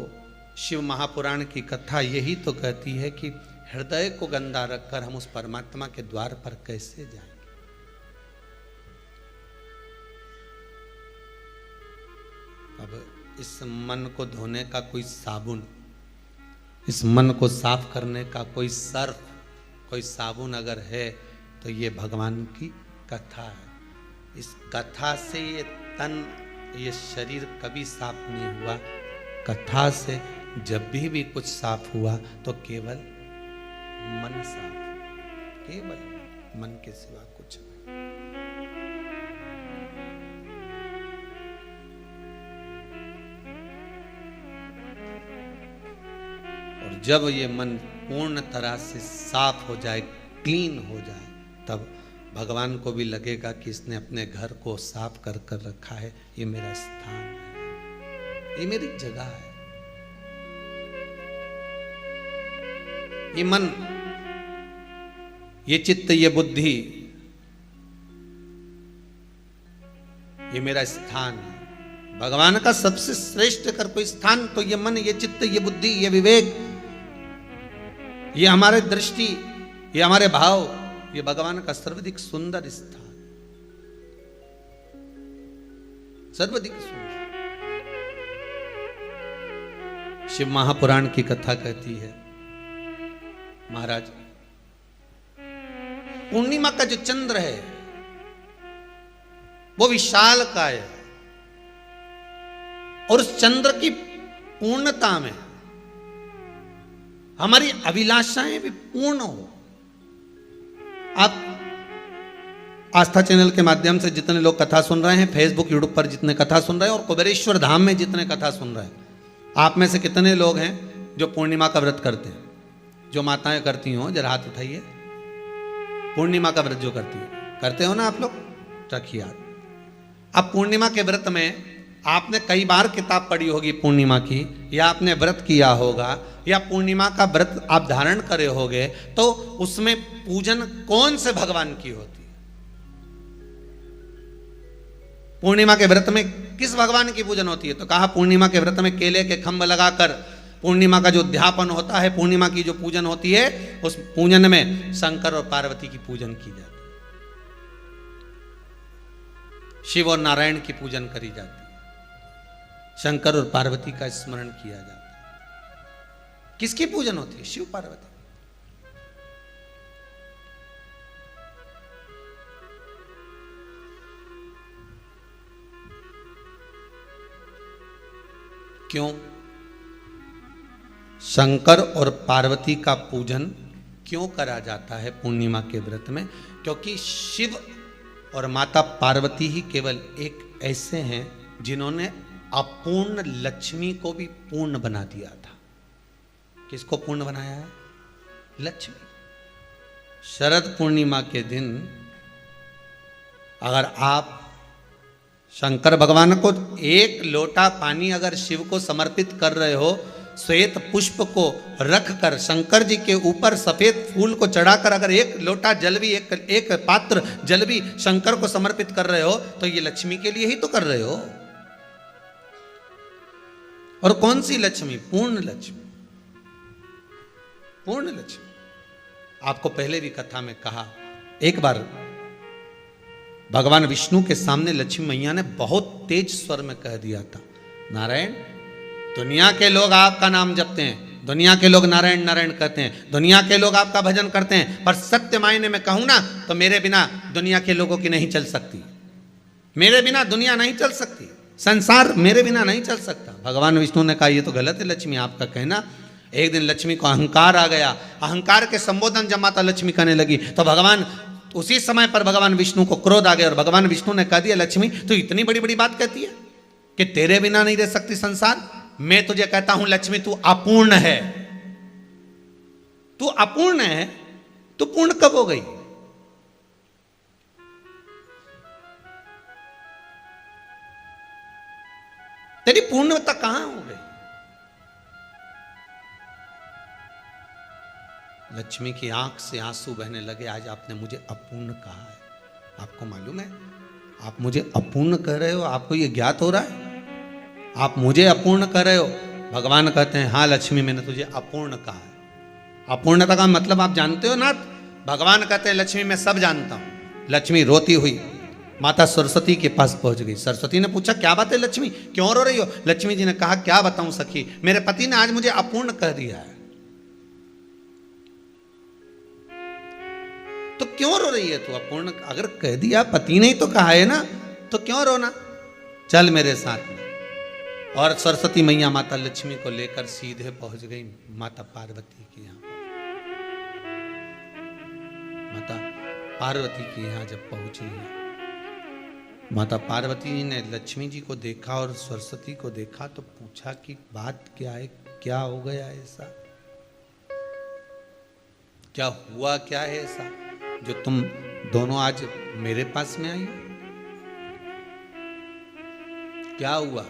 शिव महापुराण की कथा यही तो कहती है कि हृदय को गंदा रखकर हम उस परमात्मा के द्वार पर कैसे जाएं। अब इस मन को धोने का कोई साबुन, इस मन को साफ करने का कोई सर्फ, कोई साबुन अगर है तो ये भगवान की कथा है। इस कथा से ये तन, ये शरीर कभी साफ नहीं हुआ। कथा से जब भी कुछ साफ हुआ तो केवल मन साफ, केवल मन के सिवा कुछ नहीं। और जब ये मन पूर्ण तरह से साफ हो जाए, क्लीन हो जाए, तब भगवान को भी लगेगा कि इसने अपने घर को साफ कर कर रखा है। ये मेरा स्थान है, ये मेरी जगह है। ये मन, ये चित्त, ये बुद्धि, ये मेरा स्थान है। भगवान का सबसे श्रेष्ठ कर कोई स्थान तो ये मन, ये चित्त, ये बुद्धि, ये विवेक, ये हमारे दृष्टि, ये हमारे भाव, ये भगवान का सर्वाधिक सुंदर स्थान, सर्वाधिक सुंदर। शिव महापुराण की कथा कहती है, महाराज पूर्णिमा का जो चंद्र है वो विशाल काय है और उस चंद्र की पूर्णता में हमारी अभिलाषाएं भी पूर्ण हो। आप आस्था चैनल के माध्यम से जितने लोग कथा सुन रहे हैं, फेसबुक यूट्यूब पर जितने कथा सुन रहे हैं और कुबेरेश्वर धाम में जितने कथा सुन रहे हैं, आप में से कितने लोग हैं जो पूर्णिमा का व्रत करते हैं? जो माताएं करती हो जरा हाथ उठाइए। पूर्णिमा का व्रत जो करती है, करते हो ना आप लोग? रखिए याद। अब पूर्णिमा के व्रत में आपने कई बार किताब पढ़ी होगी पूर्णिमा की, या आपने व्रत किया होगा, या पूर्णिमा का व्रत आप धारण करे होगे, तो उसमें पूजन कौन से भगवान की होती है? पूर्णिमा के व्रत में किस भगवान की पूजन होती है? तो कहा पूर्णिमा के व्रत में केले के खंभ लगाकर पूर्णिमा का जो अध्यापन होता है, पूर्णिमा की जो पूजन होती है, उस पूजन में शंकर और पार्वती की पूजन की जाती है, शिव और नारायण की पूजन करी जाती है, शंकर और पार्वती का स्मरण किया जाता है। किसकी पूजन होती है? शिव पार्वती। क्यों शंकर और पार्वती का पूजन क्यों करा जाता है पूर्णिमा के व्रत में? क्योंकि शिव और माता पार्वती ही केवल एक ऐसे हैं जिन्होंने अपूर्ण लक्ष्मी को भी पूर्ण बना दिया था। किसको पूर्ण बनाया है? लक्ष्मी। शरद पूर्णिमा के दिन अगर आप शंकर भगवान को एक लोटा पानी अगर शिव को समर्पित कर रहे हो, श्वेत पुष्प को रख कर शंकर जी के ऊपर सफेद फूल को चढ़ाकर अगर एक लोटा जल भी एक पात्र जल भी शंकर को समर्पित कर रहे हो, तो ये लक्ष्मी के लिए ही तो कर रहे हो। और कौन सी लक्ष्मी? पूर्ण लक्ष्मी, पूर्ण लक्ष्मी। आपको पहले भी कथा में कहा, एक बार भगवान विष्णु के सामने लक्ष्मी मैया ने बहुत तेज स्वर में कह दिया था, नारायण, दुनिया के लोग आपका नाम जपते हैं, दुनिया के लोग नारायण नारायण कहते हैं, दुनिया के लोग आपका भजन करते हैं, पर सत्य मायने में कहूं ना तो मेरे बिना दुनिया के लोगों की नहीं चल सकती, मेरे बिना दुनिया नहीं चल सकती, संसार मेरे बिना नहीं चल सकता। भगवान विष्णु ने कहा, ये तो गलत है लक्ष्मी आपका कहना। एक दिन लक्ष्मी को अहंकार आ गया, अहंकार के संबोधन जब माता लक्ष्मी करने लगी तो भगवान उसी समय पर भगवान विष्णु को क्रोध आ गया और भगवान विष्णु ने कह दिया, लक्ष्मी तो इतनी बड़ी बड़ी बात कहती है कि तेरे बिना नहीं रह सकती संसार। मैं तुझे कहता हूं लक्ष्मी, तू अपूर्ण है, तू अपूर्ण है, तू पूर्ण कब हो गई? तेरी पूर्णता कहां हो गई? लक्ष्मी की आंख से आंसू बहने लगे। आज आपने मुझे अपूर्ण कहा है, आपको मालूम है आप मुझे अपूर्ण कह रहे हो? आपको ये ज्ञात हो रहा है आप मुझे अपूर्ण कह रहे हो? भगवान कहते हैं, हाँ लक्ष्मी, मैंने तुझे अपूर्ण कहा है। अपूर्णता का मतलब आप जानते हो ना? भगवान कहते हैं, लक्ष्मी मैं सब जानता हूं। लक्ष्मी रोती हुई माता सरस्वती के पास पहुंच गई। सरस्वती ने पूछा, क्या बात है लक्ष्मी, क्यों रो रही हो? लक्ष्मी जी ने कहा, क्या बताऊं सखी, मेरे पति ने आज मुझे अपूर्ण कह दिया है। तो क्यों रो रही है तू? अपूर्ण अगर कह दिया, पति ने ही तो कहा है ना, तो क्यों रोना? चल मेरे साथ में। और सरस्वती मैया माता लक्ष्मी को लेकर सीधे पहुंच गई माता पार्वती के यहाँ। माता पार्वती के यहाँ जब पहुंची, माता पार्वती जी ने लक्ष्मी जी को देखा और सरस्वती को देखा तो पूछा कि बात क्या है, क्या हो गया ऐसा, क्या हुआ, क्या है ऐसा जो तुम दोनों आज मेरे पास में आई? क्या हुआ?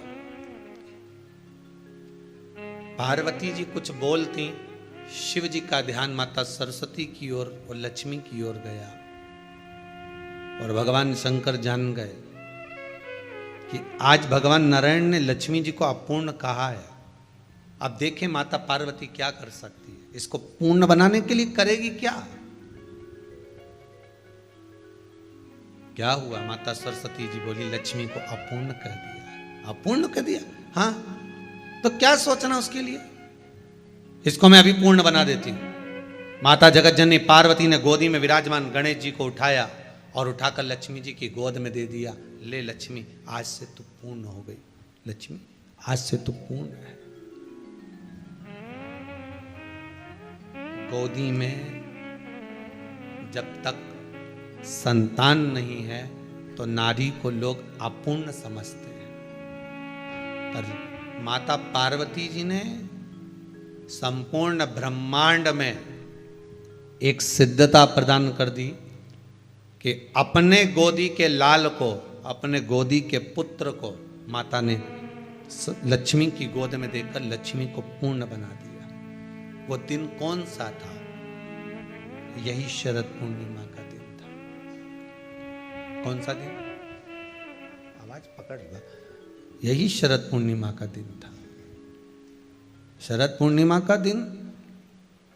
पार्वती जी कुछ बोलती, शिव जी का ध्यान माता सरस्वती की ओर और लक्ष्मी की ओर गया और भगवान शंकर जान गए कि आज भगवान नारायण ने लक्ष्मी जी को अपूर्ण कहा है। अब देखें माता पार्वती क्या कर सकती है, इसको पूर्ण बनाने के लिए करेगी क्या? क्या हुआ? माता सरस्वती जी बोली, लक्ष्मी को अपूर्ण कह दिया। अपूर्ण कह दिया? हाँ, तो क्या सोचना उसके लिए, इसको मैं अभी पूर्ण बना देती हूं। माता जगत जननी पार्वती ने गोदी में विराजमान गणेश जी को उठाया और उठाकर लक्ष्मी जी की गोद में दे दिया। ले लक्ष्मी, आज से तू पूर्ण हो गई। लक्ष्मी, आज से तू पूर्ण है। गोदी में जब तक संतान नहीं है तो नारी को लोग अपूर्ण समझते हैं, पर माता पार्वती जी ने संपूर्ण ब्रह्मांड में एक सिद्धता प्रदान कर दी कि अपने गोदी के लाल को, अपने गोदी के पुत्र को माता ने लक्ष्मी की गोद में देकर लक्ष्मी को पूर्ण बना दिया। वो दिन कौन सा था? यही शरद पूर्णिमा का दिन था। कौन सा दिन? आवाज पकड़ लो। यही शरद पूर्णिमा का दिन था। शरद पूर्णिमा का दिन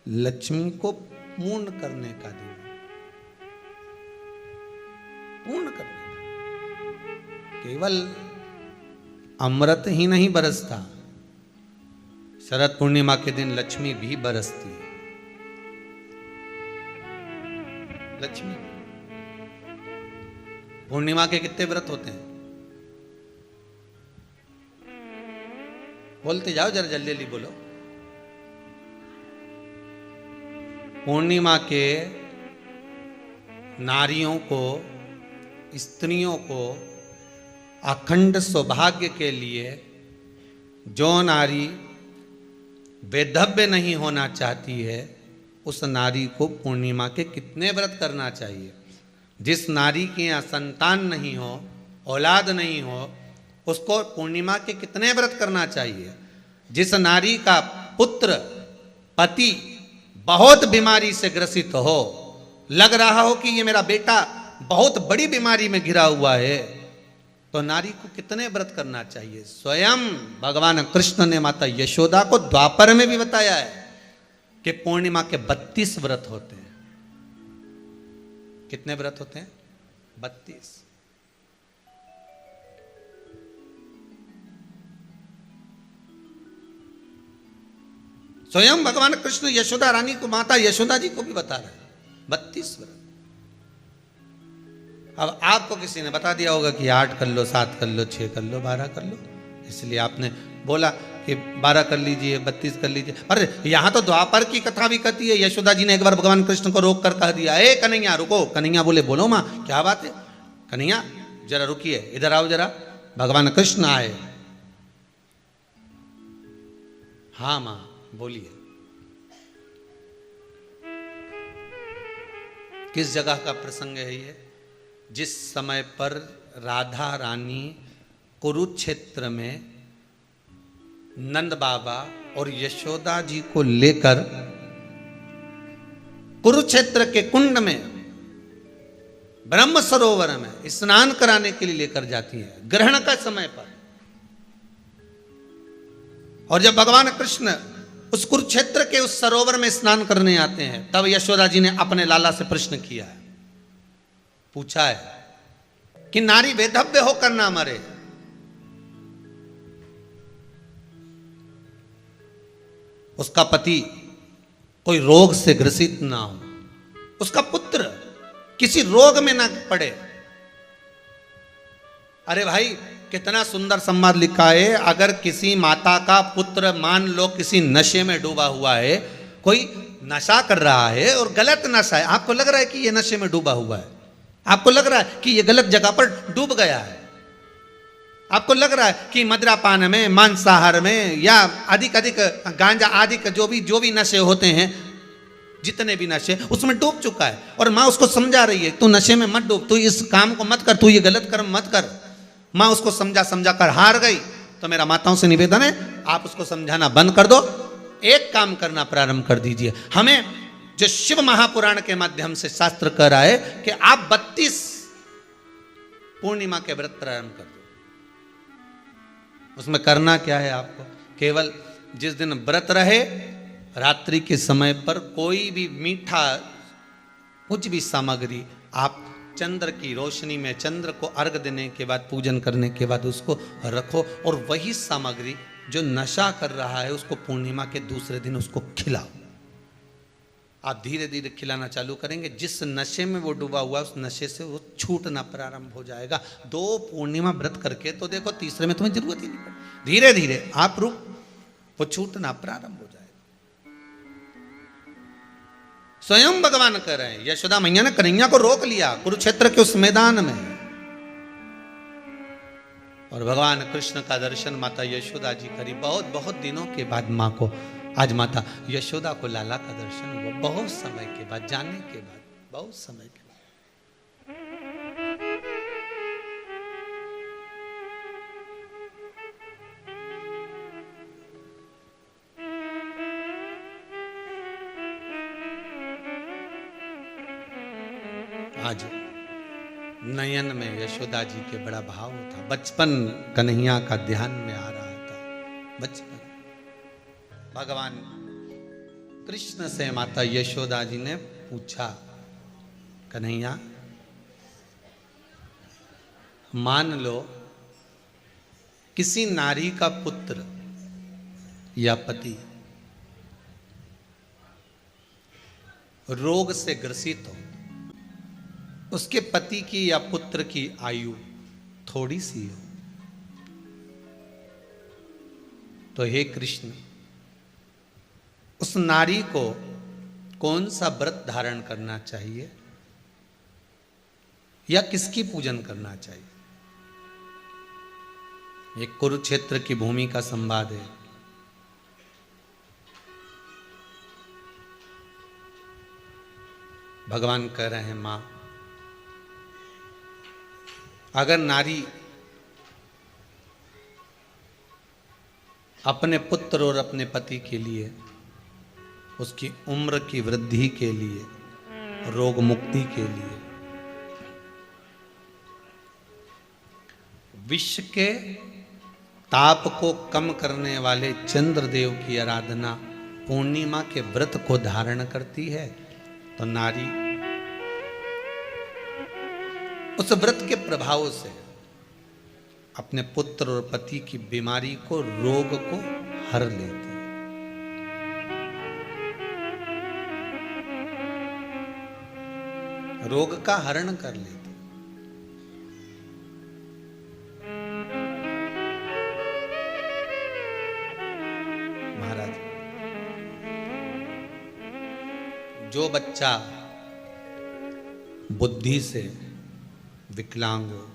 लक्ष्मी को पूर्ण करने का दिन, पूर्ण करने का। केवल अमृत ही नहीं बरसता, शरद पूर्णिमा के दिन लक्ष्मी भी बरसती है। लक्ष्मी पूर्णिमा के कितने व्रत होते हैं? बोलते जाओ जरा, जल्दी जल्दी बोलो। पूर्णिमा के नारियों को, स्त्रियों को अखंड सौभाग्य के लिए, जो नारी वैधव्य नहीं होना चाहती है, उस नारी को पूर्णिमा के कितने व्रत करना चाहिए? जिस नारी के यहाँ संतान नहीं हो, औलाद नहीं हो, उसको पूर्णिमा के कितने व्रत करना चाहिए। जिस नारी का पुत्र पति बहुत बीमारी से ग्रसित हो, लग रहा हो कि ये मेरा बेटा बहुत बड़ी बीमारी में घिरा हुआ है, तो नारी को कितने व्रत करना चाहिए। स्वयं भगवान कृष्ण ने माता यशोदा को द्वापर में भी बताया है कि पूर्णिमा के 32 व्रत होते हैं। कितने व्रत होते हैं? 32। स्वयं भगवान कृष्ण यशोदा रानी को, माता यशोदा जी को भी बता रहे हैं 32 व्रत। अब आपको किसी ने बता दिया होगा कि 8 कर लो, 7 कर लो, 6 कर लो, 12 कर लो, इसलिए आपने बोला कि 12 कर लीजिए, 32 कर लीजिए। अरे यहां तो द्वापर की कथा भी कहती है। यशोदा जी ने एक बार भगवान कृष्ण को रोक कर कह दिया, ए कन्हैया रुको। कन्हैया बोले, बोलो माँ क्या बात है। कन्हैया जरा रुकिए, इधर आओ जरा। भगवान कृष्ण आए। हाँ माँ बोलिए। किस जगह का प्रसंग है ये? जिस समय पर राधा रानी कुरुक्षेत्र में नंद बाबा और यशोदा जी को लेकर कुरुक्षेत्र के कुंड में, ब्रह्म सरोवर में स्नान कराने के लिए लेकर जाती है, ग्रहण का समय पर। और जब भगवान कृष्ण उस कुरुक्षेत्र के उस सरोवर में स्नान करने आते हैं, तब यशोदा जी ने अपने लाला से प्रश्न किया है, पूछा है कि नारी वेधव्य होकर ना मरे। उसका पति कोई रोग से ग्रसित ना हो, उसका पुत्र किसी रोग में ना पड़े। अरे भाई कितना सुंदर संवाद लिखा है। अगर किसी माता का पुत्र मान लो किसी नशे में डूबा हुआ है, कोई नशा कर रहा है और गलत नशा है, आपको लग रहा है कि ये नशे में डूबा हुआ है, आपको लग रहा है कि ये गलत जगह पर डूब गया है, आपको लग रहा है कि मदिरापान में, मांसाहार में या अधिक गांजा आदि का जो भी नशे होते हैं, जितने भी नशे, उसमें डूब चुका है। और माँ उसको समझा रही है, तू नशे में मत डूब, तू इस काम को मत कर, तू ये गलत कर्म मत कर। माँ उसको समझा कर हार गई। तो मेरा माताओं से निवेदन है, आप उसको समझाना बंद कर दो, एक काम करना प्रारंभ कर दीजिए। हमें जो शिव महापुराण के माध्यम से शास्त्र कह रहा है कि आप 32 पूर्णिमा के व्रत प्रारंभ कर दो। उसमें करना क्या है आपको? केवल जिस दिन व्रत रहे, रात्रि के समय पर कोई भी मीठा, कुछ भी सामग्री आप चंद्र की रोशनी में, चंद्र को अर्घ देने के बाद, पूजन करने के बाद उसको रखो, और वही सामग्री जो नशा कर रहा है उसको पूर्णिमा के दूसरे दिन उसको खिलाओ। आप धीरे धीरे खिलाना चालू करेंगे, जिस नशे में वो डूबा हुआ उस नशे से वो छूटना प्रारंभ हो जाएगा। 2 पूर्णिमा व्रत करके तो देखो, तीसरे में तुम्हें जरूरत ही नहीं पड़ेगी। धीरे धीरे आप रुक, वो छूटना प्रारंभ हो जाएगा। स्वयं भगवान कह रहे हैं, यशोदा मैया ने कन्हैया को रोक लिया कुरुक्षेत्र के उस मैदान में, और भगवान कृष्ण का दर्शन माता यशोदा जी करी। बहुत दिनों के बाद माँ को, आज माता यशोदा को लाला का दर्शन हुआ, बहुत समय के बाद, जानने के बाद, बहुत समय के बाद। आज नयन में यशोदा जी के बड़ा भाव था। बचपन कन्हैया का ध्यान में आ रहा था। बचपन भगवान कृष्ण से माता यशोदा जी ने पूछा, कन्हैया मान लो किसी नारी का पुत्र या पति रोग से ग्रसित हो, उसके पति की या पुत्र की आयु थोड़ी सी हो, तो हे कृष्ण, उस नारी को कौन सा व्रत धारण करना चाहिए या किसकी पूजन करना चाहिए? ये कुरुक्षेत्र की भूमि का संवाद है। भगवान कह रहे हैं, मां अगर नारी अपने पुत्र और अपने पति के लिए, उसकी उम्र की वृद्धि के लिए, रोग मुक्ति के लिए, विश्व के ताप को कम करने वाले चंद्रदेव की आराधना पूर्णिमा के व्रत को धारण करती है, तो नारी उस व्रत के प्रभाव से अपने पुत्र और पति की बीमारी को, रोग को हर लेती है। रोग का हरण कर लेती। महाराज, जो बच्चा बुद्धि से विकलांग हो,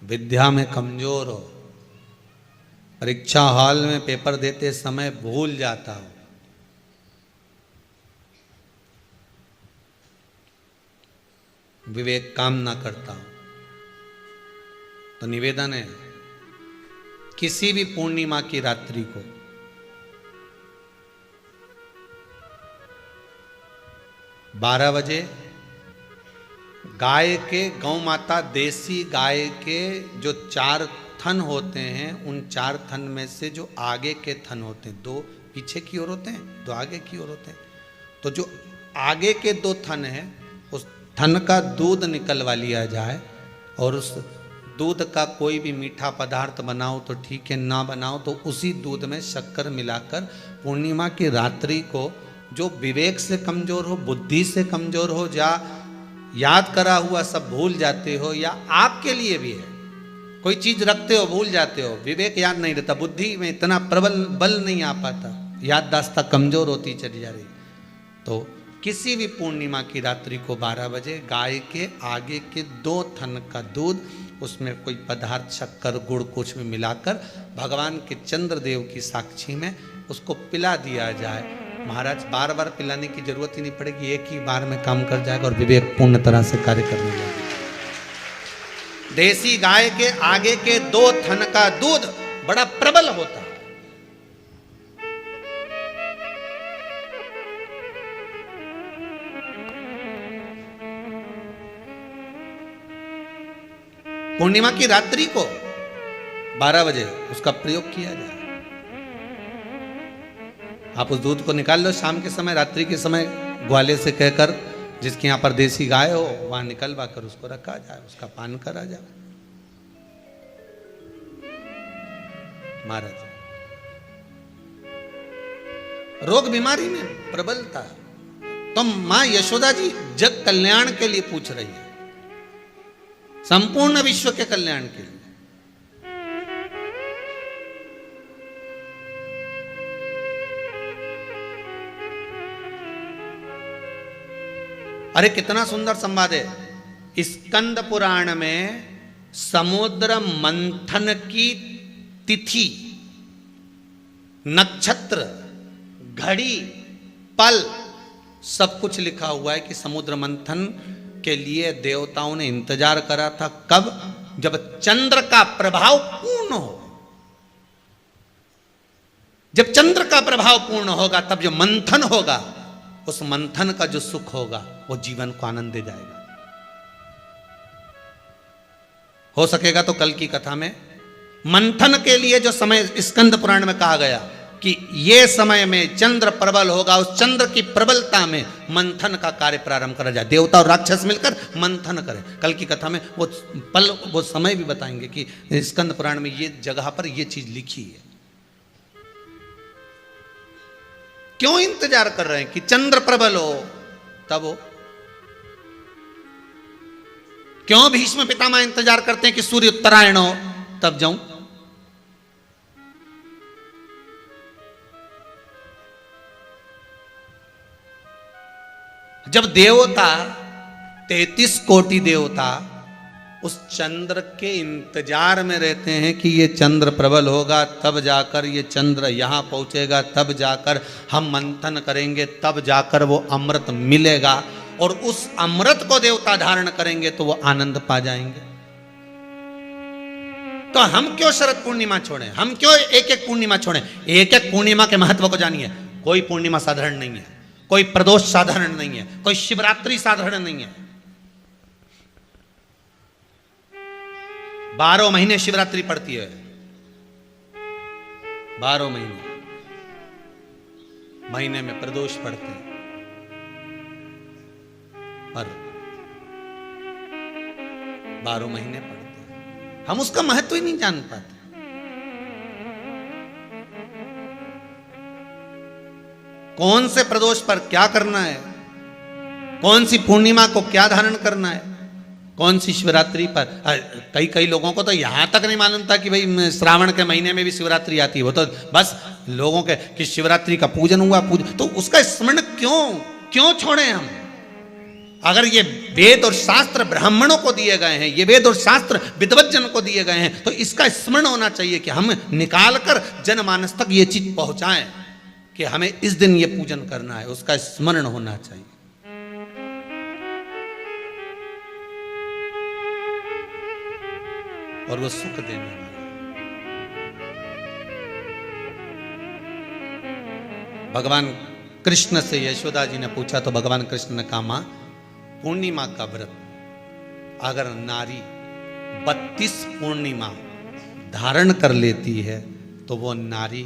विद्या में कमजोर हो, परीक्षा हॉल में पेपर देते समय भूल जाता हो, विवेक काम ना करता हो, तो निवेदन है किसी भी पूर्णिमा की रात्रि को बारह बजे गाय के, गौ माता देसी गाय के जो 4 थन होते हैं, उन 4 थन में से जो आगे के थन होते हैं, 2 पीछे की ओर होते हैं, 2 आगे की ओर होते हैं, तो जो आगे के 2 थन हैं, उस थन का दूध निकलवा लिया जाए और उस दूध का कोई भी मीठा पदार्थ बनाओ तो ठीक है, ना बनाओ तो उसी दूध में शक्कर मिलाकर पूर्णिमा की रात्रि को, जो विवेक से कमजोर हो, बुद्धि से कमजोर हो, या याद करा हुआ सब भूल जाते हो, या आपके लिए भी है कोई चीज रखते हो भूल जाते हो, विवेक याद नहीं रहता, बुद्धि में इतना प्रबल बल नहीं आ पाता, याददाश्त कमजोर होती चली जा रही, तो किसी भी पूर्णिमा की रात्रि को 12 बजे गाय के आगे के 2 थन का दूध, उसमें कोई पदार्थ, शक्कर, गुड़ कुछ भी मिलाकर भगवान के चंद्रदेव की साक्षी में उसको पिला दिया जाए। महाराज, बार बार पिलाने की जरूरत ही नहीं पड़ेगी, एक ही बार में काम कर जाएगा और विवेक पूर्ण तरह से कार्य करने लगेगा। देसी गाय के आगे के 2 थन का दूध बड़ा प्रबल होता है। पूर्णिमा की रात्रि को 12 बजे उसका प्रयोग किया जाए। आप उस दूध को निकाल लो शाम के समय, रात्रि के समय ग्वाले से कहकर, जिसके यहाँ पर देसी गाय हो वहां निकलवा कर उसको रखा जाए, उसका पान करा जाए। महाराज, रोग बीमारी में प्रबलता, तो मां यशोदा जी जग कल्याण के लिए पूछ रही है, संपूर्ण विश्व के कल्याण के लिए। अरे कितना सुंदर संवाद है। स्कंद पुराण में समुद्र मंथन की तिथि, नक्षत्र, घड़ी, पल सब कुछ लिखा हुआ है कि समुद्र मंथन के लिए देवताओं ने इंतजार करा था। कब? जब चंद्र का प्रभाव पूर्ण हो। जब चंद्र का प्रभाव पूर्ण होगा तब जो मंथन होगा, उस मंथन का जो सुख होगा वो जीवन को आनंद दे जाएगा। हो सकेगा तो कल की कथा में मंथन के लिए जो समय स्कंद पुराण में कहा गया कि ये समय में चंद्र प्रबल होगा, उस चंद्र की प्रबलता में मंथन का कार्य प्रारंभ करा जाए। देवता और राक्षस मिलकर मंथन करें। कल की कथा में वो पल, वो समय भी बताएंगे कि स्कंद पुराण में ये जगह पर ये चीज लिखी है। क्यों इंतजार कर रहे हैं कि चंद्र प्रबल हो तब हो? क्यों भीष्म पितामह इंतजार करते हैं कि सूर्य उत्तरायण हो तब जाऊं? जब देवता 33 कोटि देवता उस चंद्र के इंतजार में रहते हैं कि ये चंद्र प्रबल होगा तब जाकर ये चंद्र यहां पहुंचेगा, तब जाकर हम मंथन करेंगे, तब जाकर वो अमृत मिलेगा और उस अमृत को देवता धारण करेंगे तो वो आनंद पा जाएंगे। तो हम क्यों शरद पूर्णिमा छोड़ें, हम क्यों एक एक पूर्णिमा छोड़ें? एक एक पूर्णिमा के महत्व को जानिए। कोई पूर्णिमा साधारण नहीं है, कोई प्रदोष साधारण नहीं है, कोई शिवरात्रि साधारण नहीं है। 12 महीने शिवरात्रि पड़ती है, 12 महीने में प्रदोष पड़ते हैं, पर 12 महीने पड़ते हैं, हम उसका महत्व ही नहीं जान पाते। कौन से प्रदोष पर क्या करना है, कौन सी पूर्णिमा को क्या धारण करना है, कौन सी शिवरात्रि पर। कई लोगों को तो यहां तक नहीं मालूम था कि भाई श्रावण के महीने में भी शिवरात्रि आती है। वो तो बस लोगों के कि शिवरात्रि का पूजन हुआ, तो उसका स्मरण क्यों छोड़े हम? अगर ये वेद और शास्त्र ब्राह्मणों को दिए गए हैं, ये वेद और शास्त्र विद्वज्जन को दिए गए हैं, तो इसका स्मरण होना चाहिए कि हम निकाल कर जनमानस तक ये चीज पहुंचाएं कि हमें इस दिन ये पूजन करना है, उसका स्मरण होना चाहिए। और वो सुख देने वाला। भगवान कृष्ण से यशोदा जी ने पूछा तो भगवान कृष्ण ने कहा, मां, पूर्णिमा का व्रत अगर नारी 32 पूर्णिमा धारण कर लेती है तो वो नारी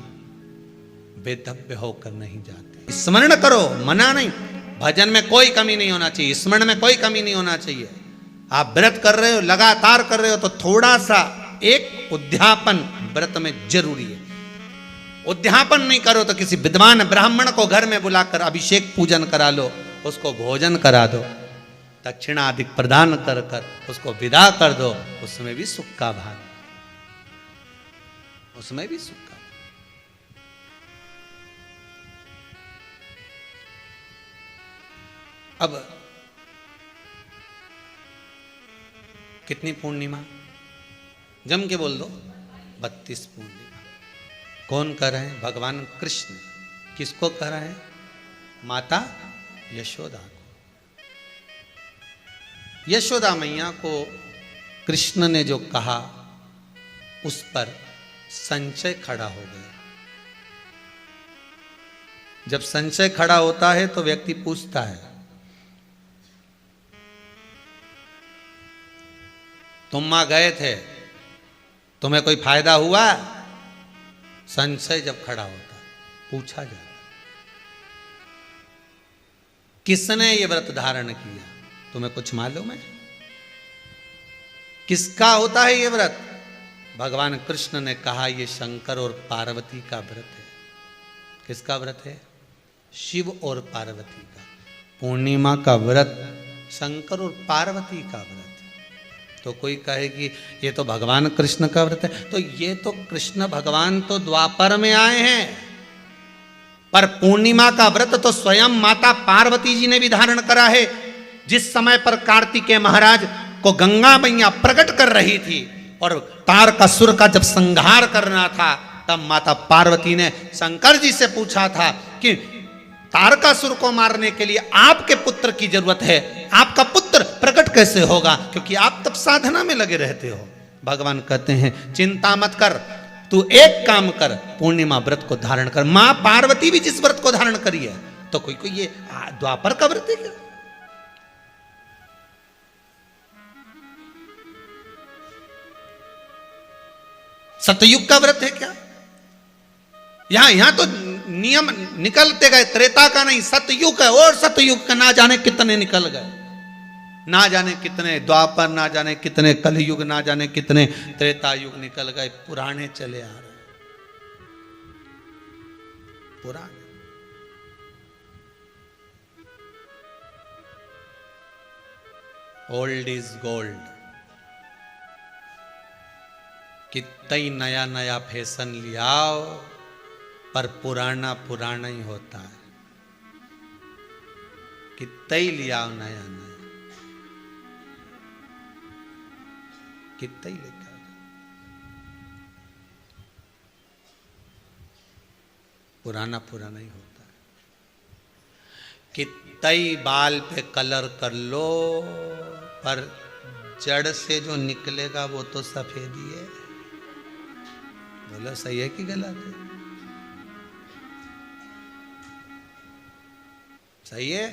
बेधव्य होकर नहीं जाती। स्मरण करो, मना नहीं। भजन में कोई कमी नहीं होना चाहिए, स्मरण में कोई कमी नहीं होना चाहिए। आप व्रत कर रहे हो, लगातार कर रहे हो, तो थोड़ा सा एक उद्यापन व्रत में जरूरी है। उद्यापन नहीं करो तो किसी विद्वान ब्राह्मण को घर में बुलाकर अभिषेक पूजन करा लो, उसको भोजन करा दो, दक्षिणा अधिक प्रदान कर कर उसको विदा कर दो, उसमें भी सुख का भाग, उसमें भी सुख का। अब कितनी पूर्णिमा? जम के बोल दो, 32 पूर्णिमा। कौन कर रहे हैं? भगवान कृष्ण। किसको कर रहे हैं? माता यशोदा को। यशोदा मैया को कृष्ण ने जो कहा उस पर संशय खड़ा हो गया। जब संशय खड़ा होता है तो व्यक्ति पूछता है, तुम मां गए थे, तुम्हें कोई फायदा हुआ? संशय जब खड़ा होता पूछा जाए, किसने ये व्रत धारण किया? तुम्हें कुछ मालूम है? किसका होता है ये व्रत? भगवान कृष्ण ने कहा ये शंकर और पार्वती का व्रत है। किसका व्रत है? शिव और पार्वती का। पूर्णिमा का व्रत शंकर और पार्वती का व्रत। तो कोई कहे कि ये तो भगवान कृष्ण का व्रत है, तो ये तो कृष्ण भगवान तो द्वापर में आए हैं, पर पूर्णिमा का व्रत तो स्वयं माता पार्वती जी ने भी धारण करा है। जिस समय पर कार्तिकेय महाराज को गंगा मैया प्रकट कर रही थी और तारकासुर का जब संहार करना था, तब माता पार्वती ने शंकर जी से पूछा था कि तारकासुर को मारने के लिए आपके पुत्र की जरूरत है, आपका पुत्र प्रकट कैसे होगा? क्योंकि आप तब साधना में लगे रहते हो। भगवान कहते हैं चिंता मत कर, तू एक काम कर, पूर्णिमा व्रत को धारण कर। मां पार्वती भी जिस व्रत को धारण करी है, तो कोई ये द्वापर का व्रत है क्या? सतयुग का व्रत है क्या? यहां तो नियम निकलते गए, त्रेता का नहीं, सतयुग है। और सतयुग का ना जाने कितने निकल गए, ना जाने कितने द्वापर, ना जाने कितने कलयुग, ना जाने कितने त्रेता युग निकल गए। पुराने चले आ रहे, पुराने। Old is gold. कितना ही नया नया फैशन लियाओ, पर पुराना पुराना ही होता है। कितना ही लियाओ नया नया, कितना ही लेकर, पुराना पुराना ही होता है। कितना ही बाल पे कलर कर लो, पर जड़ से जो निकलेगा वो तो सफेद ही है। बोलो सही है कि गलत है? सही है।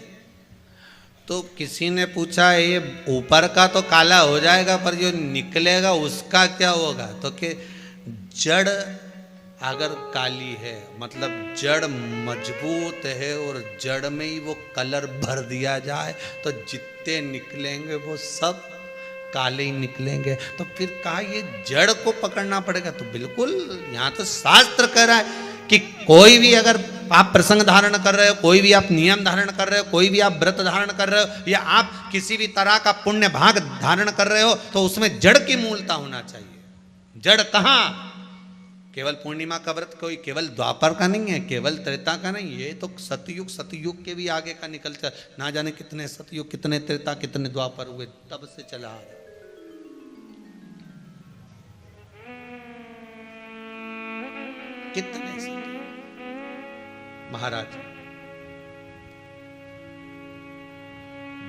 तो किसी ने पूछा ये ऊपर का तो काला हो जाएगा पर जो निकलेगा उसका क्या होगा? तो कि जड़ अगर काली है मतलब जड़ मजबूत है और जड़ में ही वो कलर भर दिया जाए तो जितने निकलेंगे वो सब काले ही निकलेंगे। तो फिर कहा ये जड़ को पकड़ना पड़ेगा। तो बिल्कुल यहाँ तो शास्त्र कह रहा है कि कोई भी अगर आप प्रसंग धारण कर रहे हो, कोई भी आप नियम धारण कर रहे हो, कोई भी आप व्रत धारण कर रहे हो या आप किसी भी तरह का पुण्य भाग धारण कर रहे हो तो उसमें जड़ की मूलता होना चाहिए। जड़ कहाँ? केवल पूर्णिमा का व्रत कोई केवल द्वापर का नहीं है, केवल त्रेता का नहीं, ये तो सतयुग के भी आगे का निकल चल, ना जाने कितने सतयुग, कितने त्रेता, कितने द्वापर हुए, तब से चला आ रहा। कितने महाराज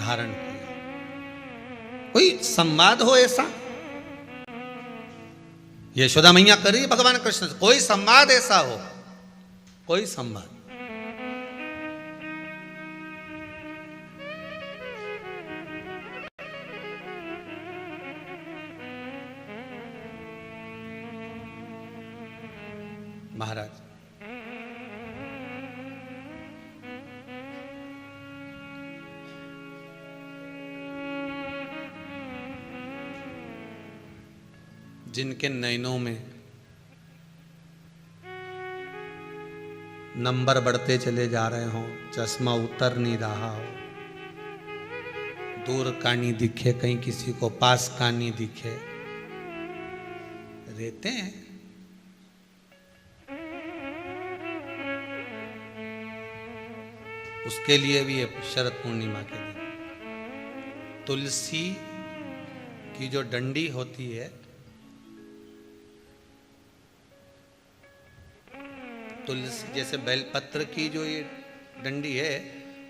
धारण किया। कोई संवाद हो ऐसा? यशोदा मैया कर रही है भगवान कृष्ण से, कोई संवाद ऐसा हो, कोई संवाद। महाराज जिनके नयनों में नंबर बढ़ते चले जा रहे हो, चश्मा उतर नहीं रहा हो, दूर का नहीं दिखे, कहीं किसी को पास का नहीं दिखे, रहते हैं। उसके लिए भी है शरद पूर्णिमा के दिन तुलसी की जो डंडी होती है, तुलसी जैसे बेलपत्र की जो ये डंडी है,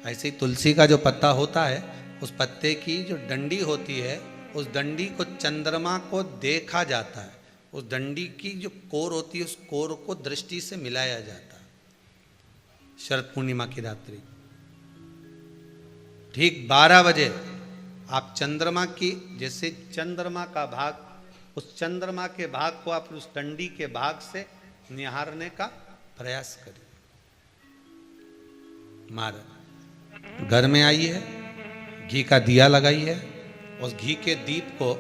ऐसे ही तुलसी का जो पत्ता होता है, उस पत्ते की जो डंडी होती है, उस डंडी को चंद्रमा को देखा जाता है। उस डंडी की जो कोर होती है, उस कोर को दृष्टि से मिलाया जाता है। शरद पूर्णिमा की रात्रि ठीक 12 बजे आप चंद्रमा की, जैसे चंद्रमा का भाग, उस चंद्रमा के भाग को आप उस डंडी के भाग से निहारने का प्रयास करिए। महाराज घर में आई है, घी का दिया लगाई है, उस घी के दीप को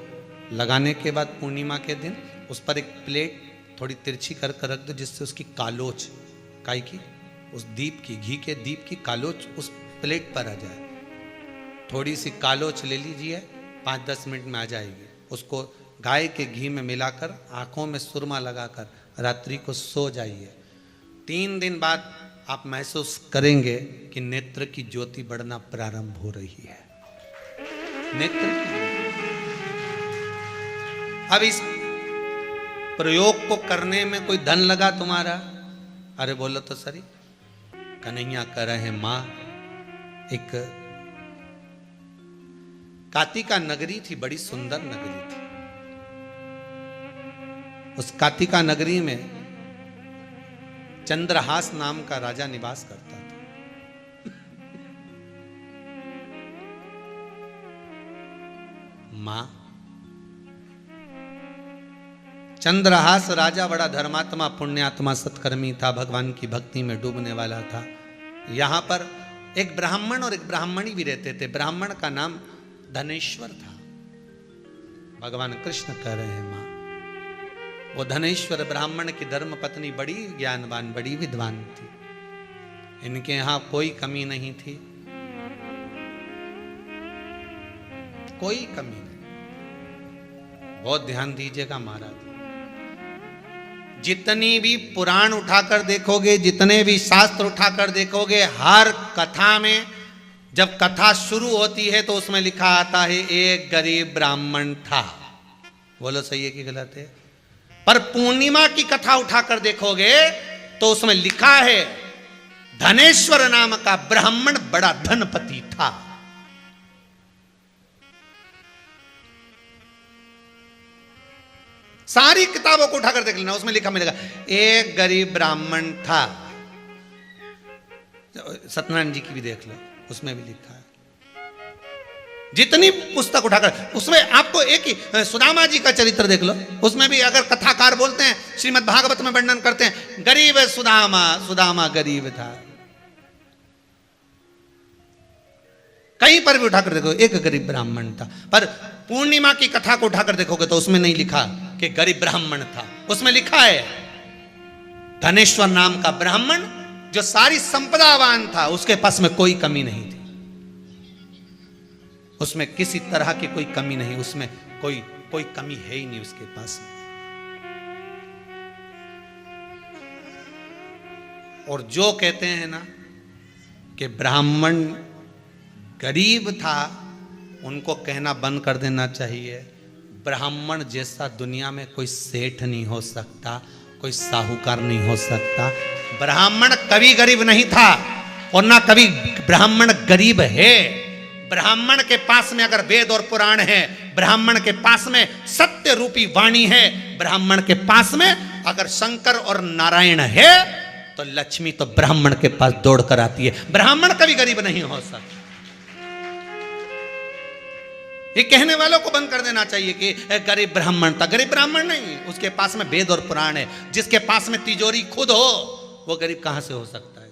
लगाने के बाद पूर्णिमा के दिन उस पर एक प्लेट थोड़ी तिरछी कर रख दो, जिससे उसकी कालोच, काई की, उस दीप की, घी के दीप की कालोच उस प्लेट पर आ जाए। थोड़ी सी कालोच ले लीजिए, 5-10 मिनट में आ जाएगी। उसको गाय के घी में मिलाकर आंखों में सुरमा लगाकर रात्रि को सो जाइए। 3 दिन बाद आप महसूस करेंगे कि नेत्र की ज्योति बढ़ना प्रारंभ हो रही है। नेत्र की। अब इस प्रयोग को करने में कोई धन लगा तुम्हारा? अरे बोलो तो सही। कन्हैया कह रहे हैं मां, एक कातिका नगरी थी, बड़ी सुंदर नगरी थी। उस कातिका नगरी में चंद्रहास नाम का राजा निवास करता था। मां, चंद्रहास राजा बड़ा धर्मात्मा, पुण्यात्मा, सत्कर्मी था, भगवान की भक्ति में डूबने वाला था। यहां पर एक ब्राह्मण और एक ब्राह्मणी भी रहते थे। ब्राह्मण का नाम धनेश्वर था। भगवान कृष्ण कह रहे हैं मां, वो धनेश्वर ब्राह्मण की धर्म पत्नी बड़ी ज्ञानवान, बड़ी विद्वान थी। इनके यहां कोई कमी नहीं थी, कोई कमी नहीं। बहुत ध्यान दीजिएगा महाराज, जितनी भी पुराण उठाकर देखोगे, जितने भी शास्त्र उठाकर देखोगे, हर कथा में जब कथा शुरू होती है तो उसमें लिखा आता है एक गरीब ब्राह्मण था। बोलो सही है कि गलत है? पर पूर्णिमा की कथा उठाकर देखोगे तो उसमें लिखा है धनेश्वर नाम का ब्राह्मण बड़ा धनपति था। सारी किताबों को उठाकर देख लेना, उसमें लिखा मिलेगा एक गरीब ब्राह्मण था। सत्यनारायण जी की भी देख लो, उसमें भी लिखा है। जितनी पुस्तक उठाकर, उसमें आपको एक ही सुदामा जी का चरित्र देख लो, उसमें भी अगर कथाकार बोलते हैं, श्रीमद् भागवत में वर्णन करते हैं, गरीब सुदामा, सुदामा गरीब था। कहीं पर भी उठाकर देखो एक गरीब ब्राह्मण था। पर पूर्णिमा की कथा को उठाकर देखोगे तो उसमें नहीं लिखा कि गरीब ब्राह्मण था, उसमें लिखा है धनेश्वर नाम का ब्राह्मण जो सारी संपदावान था, उसके पास में कोई कमी नहीं थी, उसमें किसी तरह की कोई कमी नहीं, उसमें कोई कमी है ही नहीं उसके पास में। और जो कहते हैं ना कि ब्राह्मण गरीब था, उनको कहना बंद कर देना चाहिए। ब्राह्मण जैसा दुनिया में कोई सेठ नहीं हो सकता, कोई साहूकार नहीं हो सकता। ब्राह्मण कभी गरीब नहीं था और ना कभी ब्राह्मण गरीब है। ब्राह्मण के पास में अगर वेद और पुराण है, ब्राह्मण के पास में सत्य रूपी वाणी है, ब्राह्मण के पास में अगर शंकर और नारायण है, तो लक्ष्मी तो ब्राह्मण के पास दौड़ कर आती है। ब्राह्मण कभी गरीब नहीं हो सकता। ये कहने वालों को बंद कर देना चाहिए कि गरीब ब्राह्मण था। गरीब ब्राह्मण नहीं, उसके पास में वेद और पुराण है। जिसके पास में तिजोरी खुद हो, वो गरीब कहां से हो सकता है?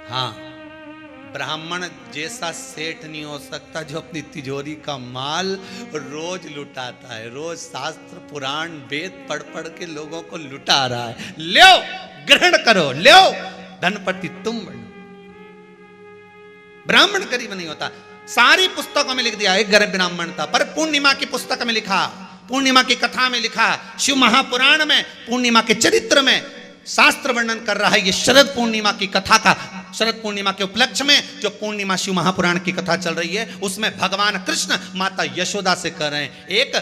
हाँ, ब्राह्मण जैसा सेठ नहीं हो सकता जो अपनी तिजोरी का माल रोज लुटाता है, रोज शास्त्र पुराण वेद पढ़ पढ़ के लोगों को लुटा रहा है। लो ग्रहण करो, लो धनपति तुम बनो। ब्राह्मण गरीब नहीं होता। सारी पुस्तकों में लिख दिया एक गरीब ब्राह्मण था, पर पूर्णिमा की पुस्तक में लिखा, पूर्णिमा की कथा में लिखा, शिव महापुराण में पूर्णिमा के चरित्र में शास्त्र वर्णन कर रहा है। ये शरद पूर्णिमा की कथा का, शरद पूर्णिमा के उपलक्ष्य में जो पूर्णिमा शिव महापुराण की कथा चल रही है, उसमें भगवान कृष्ण माता यशोदा से कर रहे हैं। एक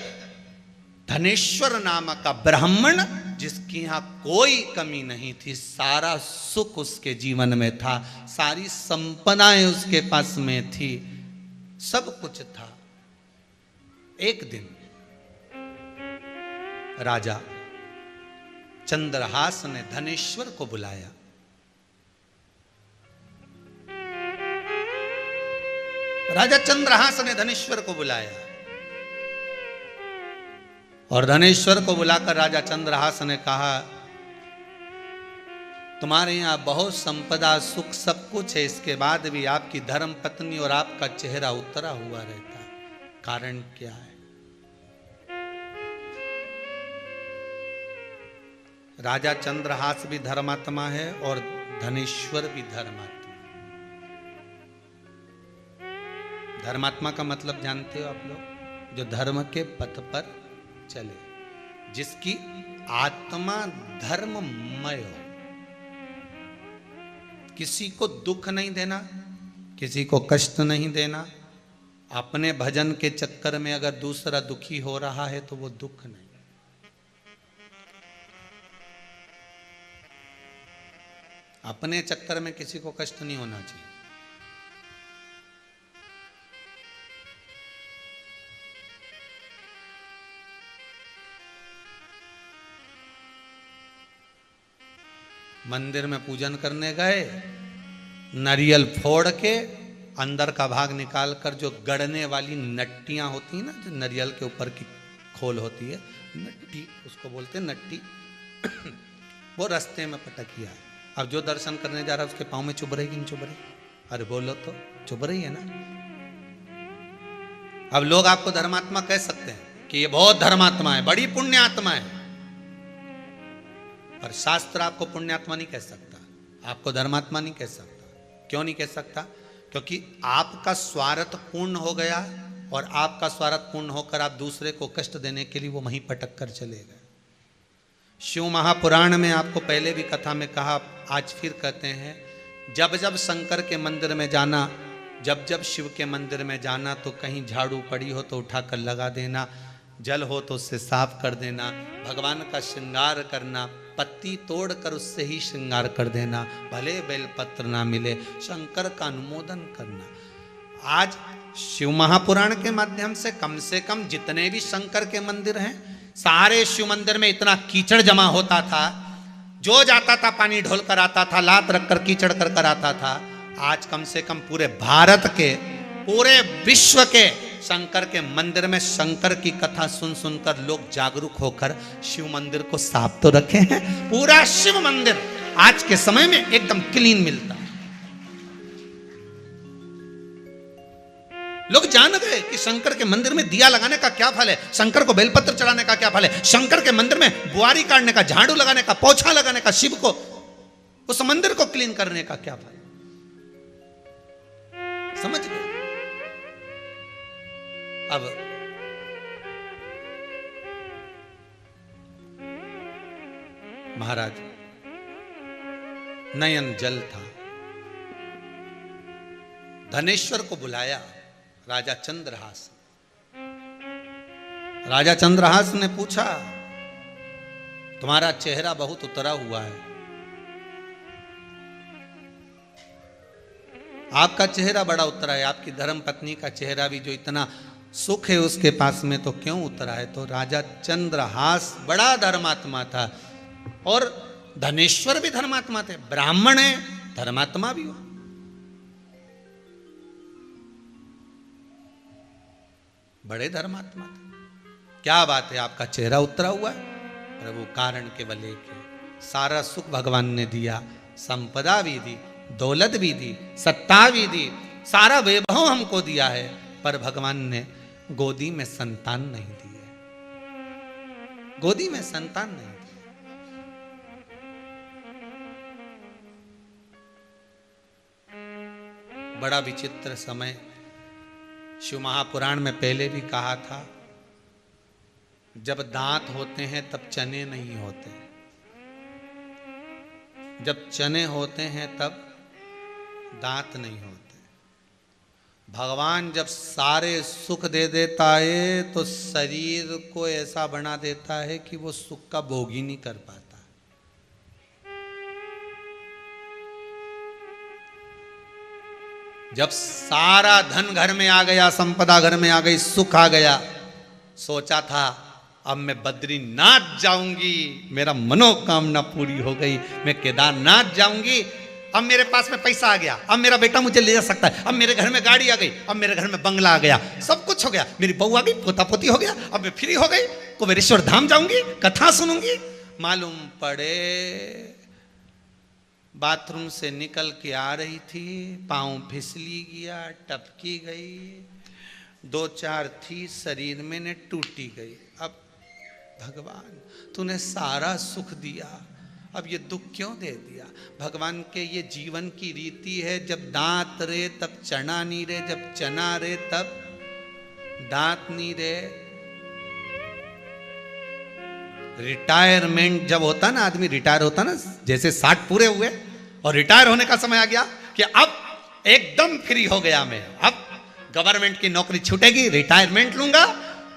धनेश्वर नामक का ब्राह्मण जिसकी यहां कोई कमी नहीं थी, सारा सुख उसके जीवन में था, सारी संपदाएं उसके पास में थी, सब कुछ था। एक दिन राजा चंद्रहास ने धनेश्वर को बुलाया। राजा चंद्रहास ने धनेश्वर को बुलाया और धनेश्वर को बुलाकर राजा चंद्रहास ने कहा, तुम्हारे यहां बहुत संपदा सुख सब कुछ है, इसके बाद भी आपकी धर्म पत्नी और आपका चेहरा उतरा हुआ रहता है, कारण क्या है? राजा चंद्रहास भी धर्मात्मा है और धनेश्वर भी धर्मात्मा। धर्मात्मा का मतलब जानते हो आप लोग? जो धर्म के पथ पर चले, जिसकी आत्मा धर्ममय हो, किसी को दुख नहीं देना, किसी को कष्ट नहीं देना। अपने भजन के चक्कर में अगर दूसरा दुखी हो रहा है तो वो दुख नहीं। अपने चक्कर में किसी को कष्ट नहीं होना चाहिए। मंदिर में पूजन करने गए, नारियल फोड़ के अंदर का भाग निकाल कर जो गड़ने वाली नट्टियां होती हैं ना, जो नारियल के ऊपर की खोल होती है, नट्टी उसको बोलते हैं, नट्टी वो रास्ते में पटकिया। अब जो दर्शन करने जा रहा है उसके पाँव में चुभ रही कि नहीं चुभ रही? अरे बोलो तो, चुभ रही है ना। अब लोग आपको धर्मात्मा कह सकते हैं कि ये बहुत धर्मात्मा है, बड़ी पुण्यात्मा है, पर शास्त्र आपको पुण्यात्मा नहीं कह सकता, आपको धर्मात्मा नहीं कह सकता। क्यों नहीं कह सकता? क्योंकि आपका स्वार्थ पूर्ण हो गया और आपका स्वार्थ पूर्ण होकर आप दूसरे को कष्ट देने के लिए वो वहीं पटक कर चले गए। शिव महापुराण में आपको पहले भी कथा में कहा, आज फिर कहते हैं, जब जब शंकर के मंदिर में जाना, जब जब शिव के मंदिर में जाना, तो कहीं झाड़ू पड़ी हो तो उठाकर लगा देना, जल हो तो उससे साफ कर देना, भगवान का श्रृंगार करना, पत्ती तोड़कर उससे ही श्रृंगार कर देना, भले बेलपत्र ना मिले, शंकर का अनुमोदन करना। आज शिव महापुराण के माध्यम से कम जितने भी शंकर के मंदिर हैं, सारे शिव मंदिर में इतना कीचड़ जमा होता था, जो जाता था पानी ढोल कर आता था, लात रख कर कीचड़ कर कर आता था। आज कम से कम पूरे भारत के, पूरे विश्व के शंकर के मंदिर में शंकर की कथा सुन सुनकर लोग जागरूक होकर शिव मंदिर को साफ तो रखे हैं। पूरा शिव मंदिर आज के समय में एकदम क्लीन मिलता है। लोग जान गए कि शंकर के मंदिर में दिया लगाने का क्या फल है, शंकर को बेलपत्र चढ़ाने का क्या फल है, शंकर के मंदिर में बुआरी काटने का, झाड़ू लगाने का, पोछा लगाने का, शिव को, उस मंदिर को क्लीन करने का क्या फल। समझ गए। अब महाराज नयन जल था, धनेश्वर को बुलाया राजा चंद्रहास। राजा चंद्रहास ने पूछा, तुम्हारा चेहरा बहुत उतरा हुआ है, आपका चेहरा बड़ा उतरा है, आपकी धर्म पत्नी का चेहरा भी जो इतना सुख है उसके पास में तो क्यों उतरा है। तो राजा चंद्रहास बड़ा धर्मात्मा था और धनेश्वर भी धर्मात्मा थे, ब्राह्मण है धर्मात्मा भी हो। बड़े धर्मात्मा थे। क्या बात है, आपका चेहरा उतरा हुआ है। प्रभु कारण केवल एक है, सारा सुख भगवान ने दिया, संपदा भी दी, दौलत भी दी, सत्ता भी दी, सारा वैभव हमको दिया है, पर भगवान ने गोदी में संतान नहीं दी है, गोदी में संतान नहीं दी। बड़ा विचित्र समय। शिव महापुराण में पहले भी कहा था, जब दांत होते हैं तब चने नहीं होते, जब चने होते हैं तब दांत नहीं होते। भगवान जब सारे सुख दे देता है तो शरीर को ऐसा बना देता है कि वो सुख का भोग ही नहीं कर पाता। जब सारा धन घर में आ गया, संपदा घर में आ गई, सुख आ गया, सोचा था अब मैं बद्रीनाथ जाऊंगी, मेरा मनोकामना पूरी हो गई, मैं केदारनाथ जाऊंगी, अब मेरे पास में पैसा आ गया, अब मेरा बेटा मुझे ले जा सकता है, अब मेरे घर में गाड़ी आ गई, अब मेरे घर में बंगला आ गया, सब कुछ हो गया, मेरी बहू आ गई, पोता पोती हो गया, अब मैं फ्री हो गई, कुबेरेश्वर धाम जाऊंगी, कथा सुनूंगी। मालूम पड़े बाथरूम से निकल के आ रही थी, पांव फिसली गया, टपकी गई, 2-4 थी शरीर में ने टूटी गई। अब भगवान तूने सारा सुख दिया, अब ये दुख क्यों दे दिया। भगवान के ये जीवन की रीति है, जब दांत रे तब चना नहीं रे, जब चना रे तब दांत नहीं रे। रिटायरमेंट जब होता ना, आदमी रिटायर होता ना, जैसे 60 पूरे हुए और रिटायर होने का समय आ गया कि अब एकदम फ्री हो गया मैं, अब गवर्नमेंट की नौकरी छूटेगी, रिटायरमेंट लूंगा,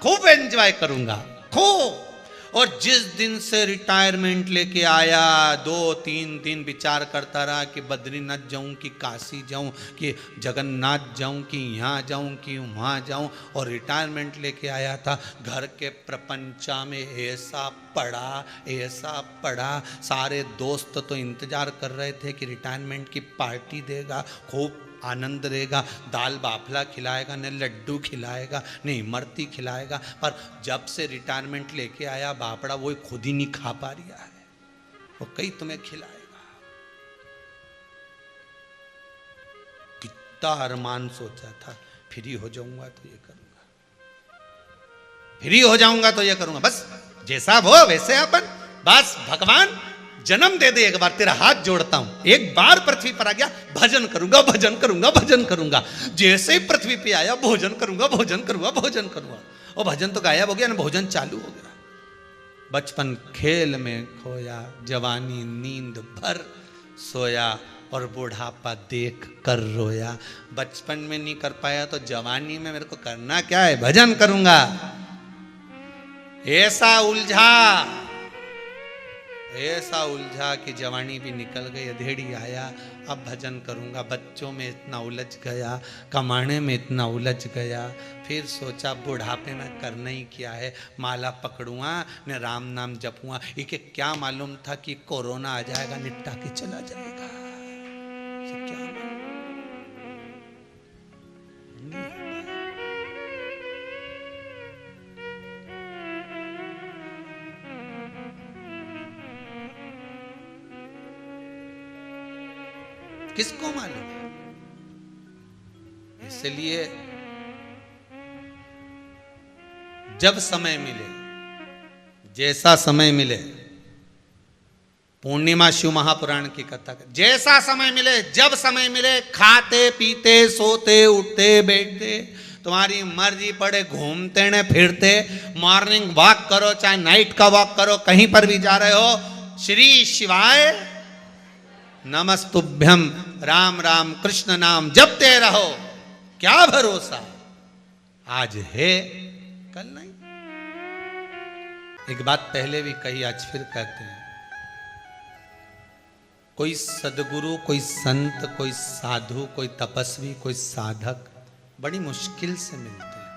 खूब एंजॉय करूंगा, खूब। और जिस दिन से रिटायरमेंट लेके आया, 2-3 दिन विचार करता रहा कि बद्रीनाथ जाऊं कि काशी जाऊं कि जगन्नाथ जाऊं कि यहाँ जाऊं कि वहाँ जाऊं। और रिटायरमेंट लेके आया था, घर के प्रपंचा में ऐसा पड़ा, सारे दोस्त तो इंतजार कर रहे थे कि रिटायरमेंट की पार्टी देगा, खूब आनंद रहेगा, दाल बाफला खिलाएगा, न लड्डू खिलाएगा, न इमरती खिलाएगा। पर जब से रिटायरमेंट लेके आया, बापड़ा वो खुद ही नहीं खा पा रहा है, वो कहीं तुम्हें खिलाएगा। कितना अरमान सोचा था, फ्री हो जाऊंगा तो ये करूंगा, फ्री हो जाऊंगा तो ये करूंगा, बस जैसा वो वैसे अपन, बस भगवान जन्म दे दे एक बार, तेरा हाथ जोड़ता हूं, एक बार पृथ्वी पर आ गया, भजन करूंगा, भजन करूंगा, भजन करूंगा। जैसे ही पृथ्वी पे आया, भोजन करूंगा, भोजन करूंगा, भोजन करूंगा। और भजन तो गायब हो गया ना, भोजन चालू हो गया। बचपन खेल में खोया, जवानी नींद भर सोया, और बुढ़ापा देख कर रोया। बचपन में नहीं कर पाया तो जवानी में मेरे को करना क्या है, भजन करूंगा। ऐसा उलझा ऐसा उलझा कि जवानी भी निकल गई, अधेड़ी आया, अब भजन करूंगा, बच्चों में इतना उलझ गया, कमाने में इतना उलझ गया, फिर सोचा बुढ़ापे में करना ही क्या है, माला पकड़ूंगा न राम नाम जपूंगा। इके क्या मालूम था कि कोरोना आ जाएगा, निपटा के चला जाएगा। क्या मालूम? किसको मालूम? इसलिए जब समय मिले, जैसा समय मिले, पूर्णिमा शिव महापुराण की कथा, जैसा समय मिले, जब समय मिले, खाते पीते सोते उठते बैठते, तुम्हारी मर्जी पड़े, घूमते न फिरते, मॉर्निंग वॉक करो चाहे नाइट का वॉक करो, कहीं पर भी जा रहे हो, श्री शिवाय नमस्तुभ्यम, राम राम कृष्ण नाम जपते रहो। क्या भरोसा, आज है कल नहीं। एक बात पहले भी कही, आज फिर कहते हैं, कोई सदगुरु, कोई संत, कोई साधु, कोई तपस्वी, कोई साधक बड़ी मुश्किल से मिलते हैं।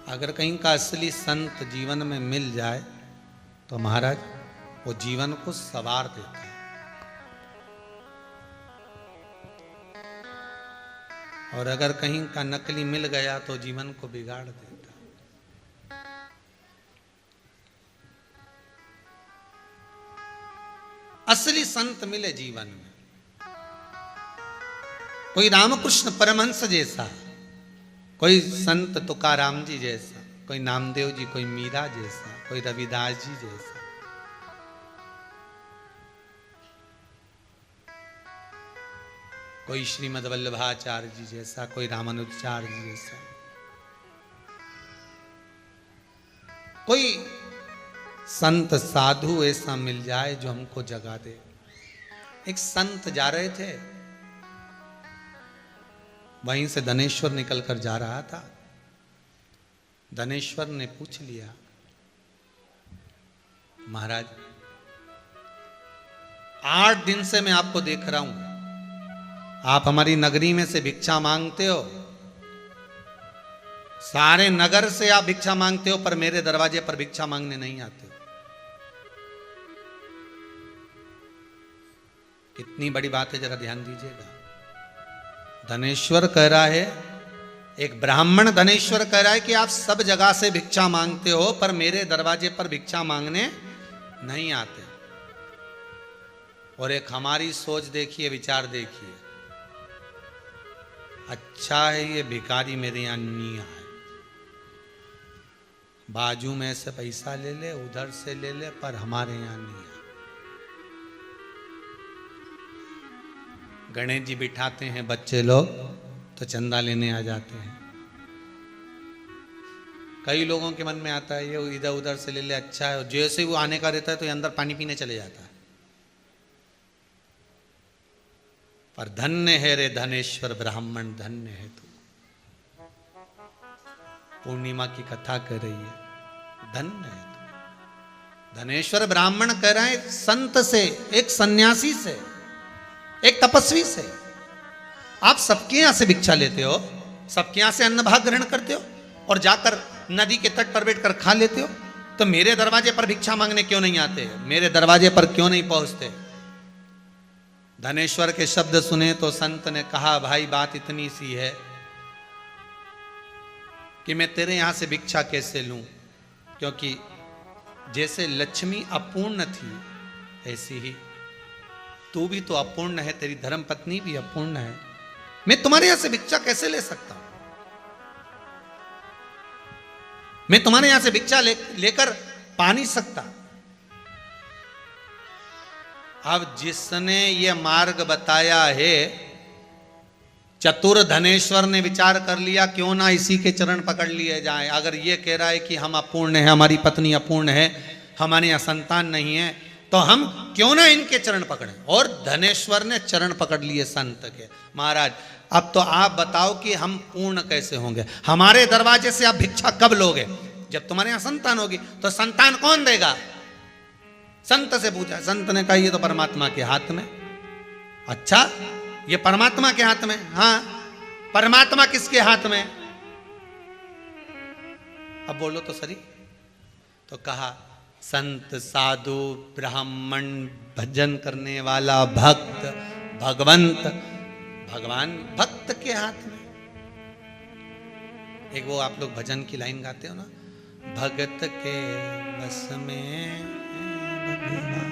अगर कहीं का असली संत जीवन में मिल जाए तो महाराज वो जीवन को संवार देता है। और अगर कहीं का नकली मिल गया तो जीवन को बिगाड़ देता है। असली संत मिले जीवन में, कोई रामकृष्ण परमहंस जैसा, कोई संत तुकाराम जी जैसा, कोई नामदेव जी, कोई मीरा जैसा, कोई रविदास जी जैसा, कोई श्रीमद् वल्लभाचार्य जी जैसा, कोई रामानुजाचार्य जी जैसा, कोई संत साधु ऐसा मिल जाए जो हमको जगा दे। एक संत जा रहे थे, वहीं से धनेश्वर निकलकर जा रहा था। धनेश्वर ने पूछ लिया, महाराज 8 दिन से मैं आपको देख रहा हूं, आप हमारी नगरी में से भिक्षा मांगते हो, सारे नगर से आप भिक्षा मांगते हो, पर मेरे दरवाजे पर भिक्षा मांगने नहीं आते हो। कितनी बड़ी बात है, जरा ध्यान दीजिएगा। धनेश्वर कह रहा है, एक ब्राह्मण धनेश्वर कह रहा है कि आप सब जगह से भिक्षा मांगते हो, पर मेरे दरवाजे पर भिक्षा मांगने नहीं आते। और एक हमारी सोच देखिए, विचार देखिए, अच्छा है ये भिखारी मेरे यहां नहीं आए, बाजू में से पैसा ले ले, उधर से ले ले, पर हमारे यहां नहीं आए। गणेश जी बिठाते हैं बच्चे लोग तो चंदा लेने आ जाते हैं। कई लोगों के मन में आता है ये इधर उधर से ले ले, अच्छा है, जैसे वो आने का रहता है तो ये अंदर पानी पीने चले जाता है। पर धन्य है रे धनेश्वर ब्राह्मण, धन्य है तू। पूर्णिमा की कथा कर रही है, धन्य है तू। धनेश्वर ब्राह्मण कह रहा है संत से, एक सन्यासी से, एक तपस्वी से। आप सबके यहां से भिक्षा लेते हो, सबके यहां से अन्न भाग ग्रहण करते हो और जाकर नदी के तट पर बैठकर खा लेते हो, तो मेरे दरवाजे पर भिक्षा मांगने क्यों नहीं आते, मेरे दरवाजे पर क्यों नहीं पहुंचते? धनेश्वर के शब्द सुने तो संत ने कहा, भाई बात इतनी सी है कि मैं तेरे यहां से भिक्षा कैसे लूं, क्योंकि जैसे लक्ष्मी अपूर्ण थी ऐसी ही तू भी तो अपूर्ण है, तेरी धर्म पत्नी भी अपूर्ण है, मैं तुम्हारे यहां से भिक्षा कैसे ले सकता हूं? मैं तुम्हारे यहां से भिक्षा लेकर पा नहीं सकता। अब जिसने ये मार्ग बताया है, चतुर धनेश्वर ने विचार कर लिया क्यों ना इसी के चरण पकड़ लिए जाए। अगर ये कह रहा है कि हम अपूर्ण है, हमारी पत्नी अपूर्ण है, हमारे यहाँ संतान नहीं है, तो हम क्यों ना इनके चरण पकड़ें। और धनेश्वर ने चरण पकड़ लिए संत के। महाराज अब तो आप बताओ कि हम पूर्ण कैसे होंगे, हमारे दरवाजे से आप भिक्षा कब लोगे? जब तुम्हारे यहाँ संतान होगी। तो संतान कौन देगा? संत से पूछा, संत ने कहा ये तो परमात्मा के हाथ में। अच्छा, ये परमात्मा के हाथ में? हाँ। परमात्मा किसके हाथ में? अब बोलो तो सही। तो कहा संत, साधु, ब्राह्मण, भजन करने वाला भक्त, भगवंत, भगवान भक्त के हाथ में। एक वो आप लोग भजन की लाइन गाते हो ना, भगत के बस में भगवान,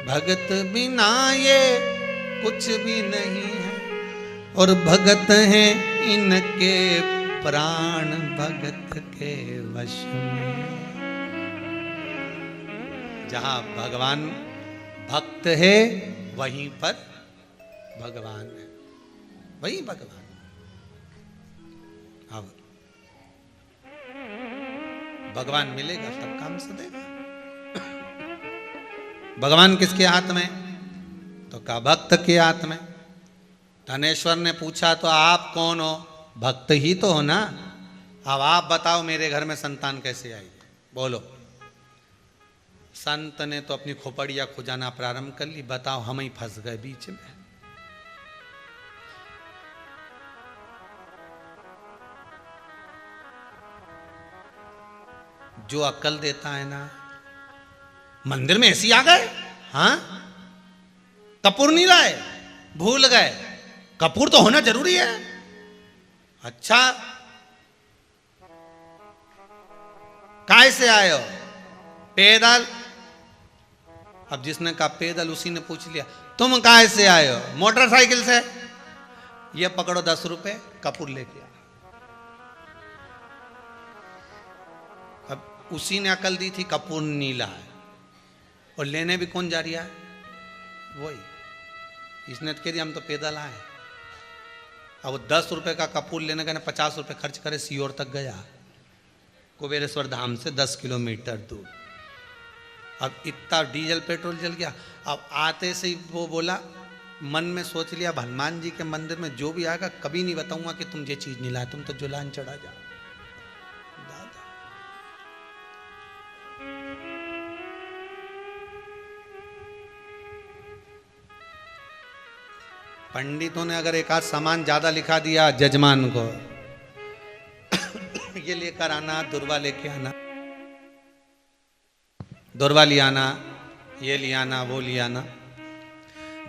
भगत बिना ये कुछ भी नहीं है, और भगत हैं इनके प्राण भगत के वश में। जहां भगवान भक्त है वहीं पर भगवान है, वही भगवान। अब भगवान मिलेगा तब काम से देगा। भगवान किसके हाथ में? तो कहा भक्त के हाथ में। धनेश्वर ने पूछा तो आप कौन हो? भक्त ही तो हो ना। अब आप बताओ मेरे घर में संतान कैसे आई? बोलो। संत ने तो अपनी खोपड़ियां खुजाना प्रारंभ कर ली, बताओ हम ही फंस गए बीच में। जो अक्ल देता है ना, मंदिर में ऐसी आ गए, हाँ कपूर नहीं लाए, भूल गए। कपूर तो होना जरूरी है। अच्छा, काय से आए हो? पैदल। अब जिसने कहा पैदल उसी ने पूछ लिया तुम काय से आए हो? मोटरसाइकिल से। ये पकड़ो 10 रुपए, कपूर लेके आ। अब उसी ने अकल दी थी, कपूर नीला है, और लेने भी कौन जा रहा है? वही। इसने कह दिया हम तो पैदल आए। अब वो 10 रुपए का कपूर लेने का 50 रुपए खर्च करे, सीहोर तक गया, कुबेरेश्वर धाम से 10 किलोमीटर दूर। अब इतना डीजल पेट्रोल जल गया। अब आते से ही वो बोला, मन में सोच लिया हनुमान जी के मंदिर में जो भी आएगा कभी नहीं बताऊंगा कि तुम ये चीज नहीं लाए, तुम तो जुलान चढ़ा जाओ। पंडितों ने अगर एक आध सामान ज्यादा लिखा दिया जजमान को, ये लेकर आना, दुर्वा लेके आना, दुर्वा ले आना, ये ले आना, वो ले आना।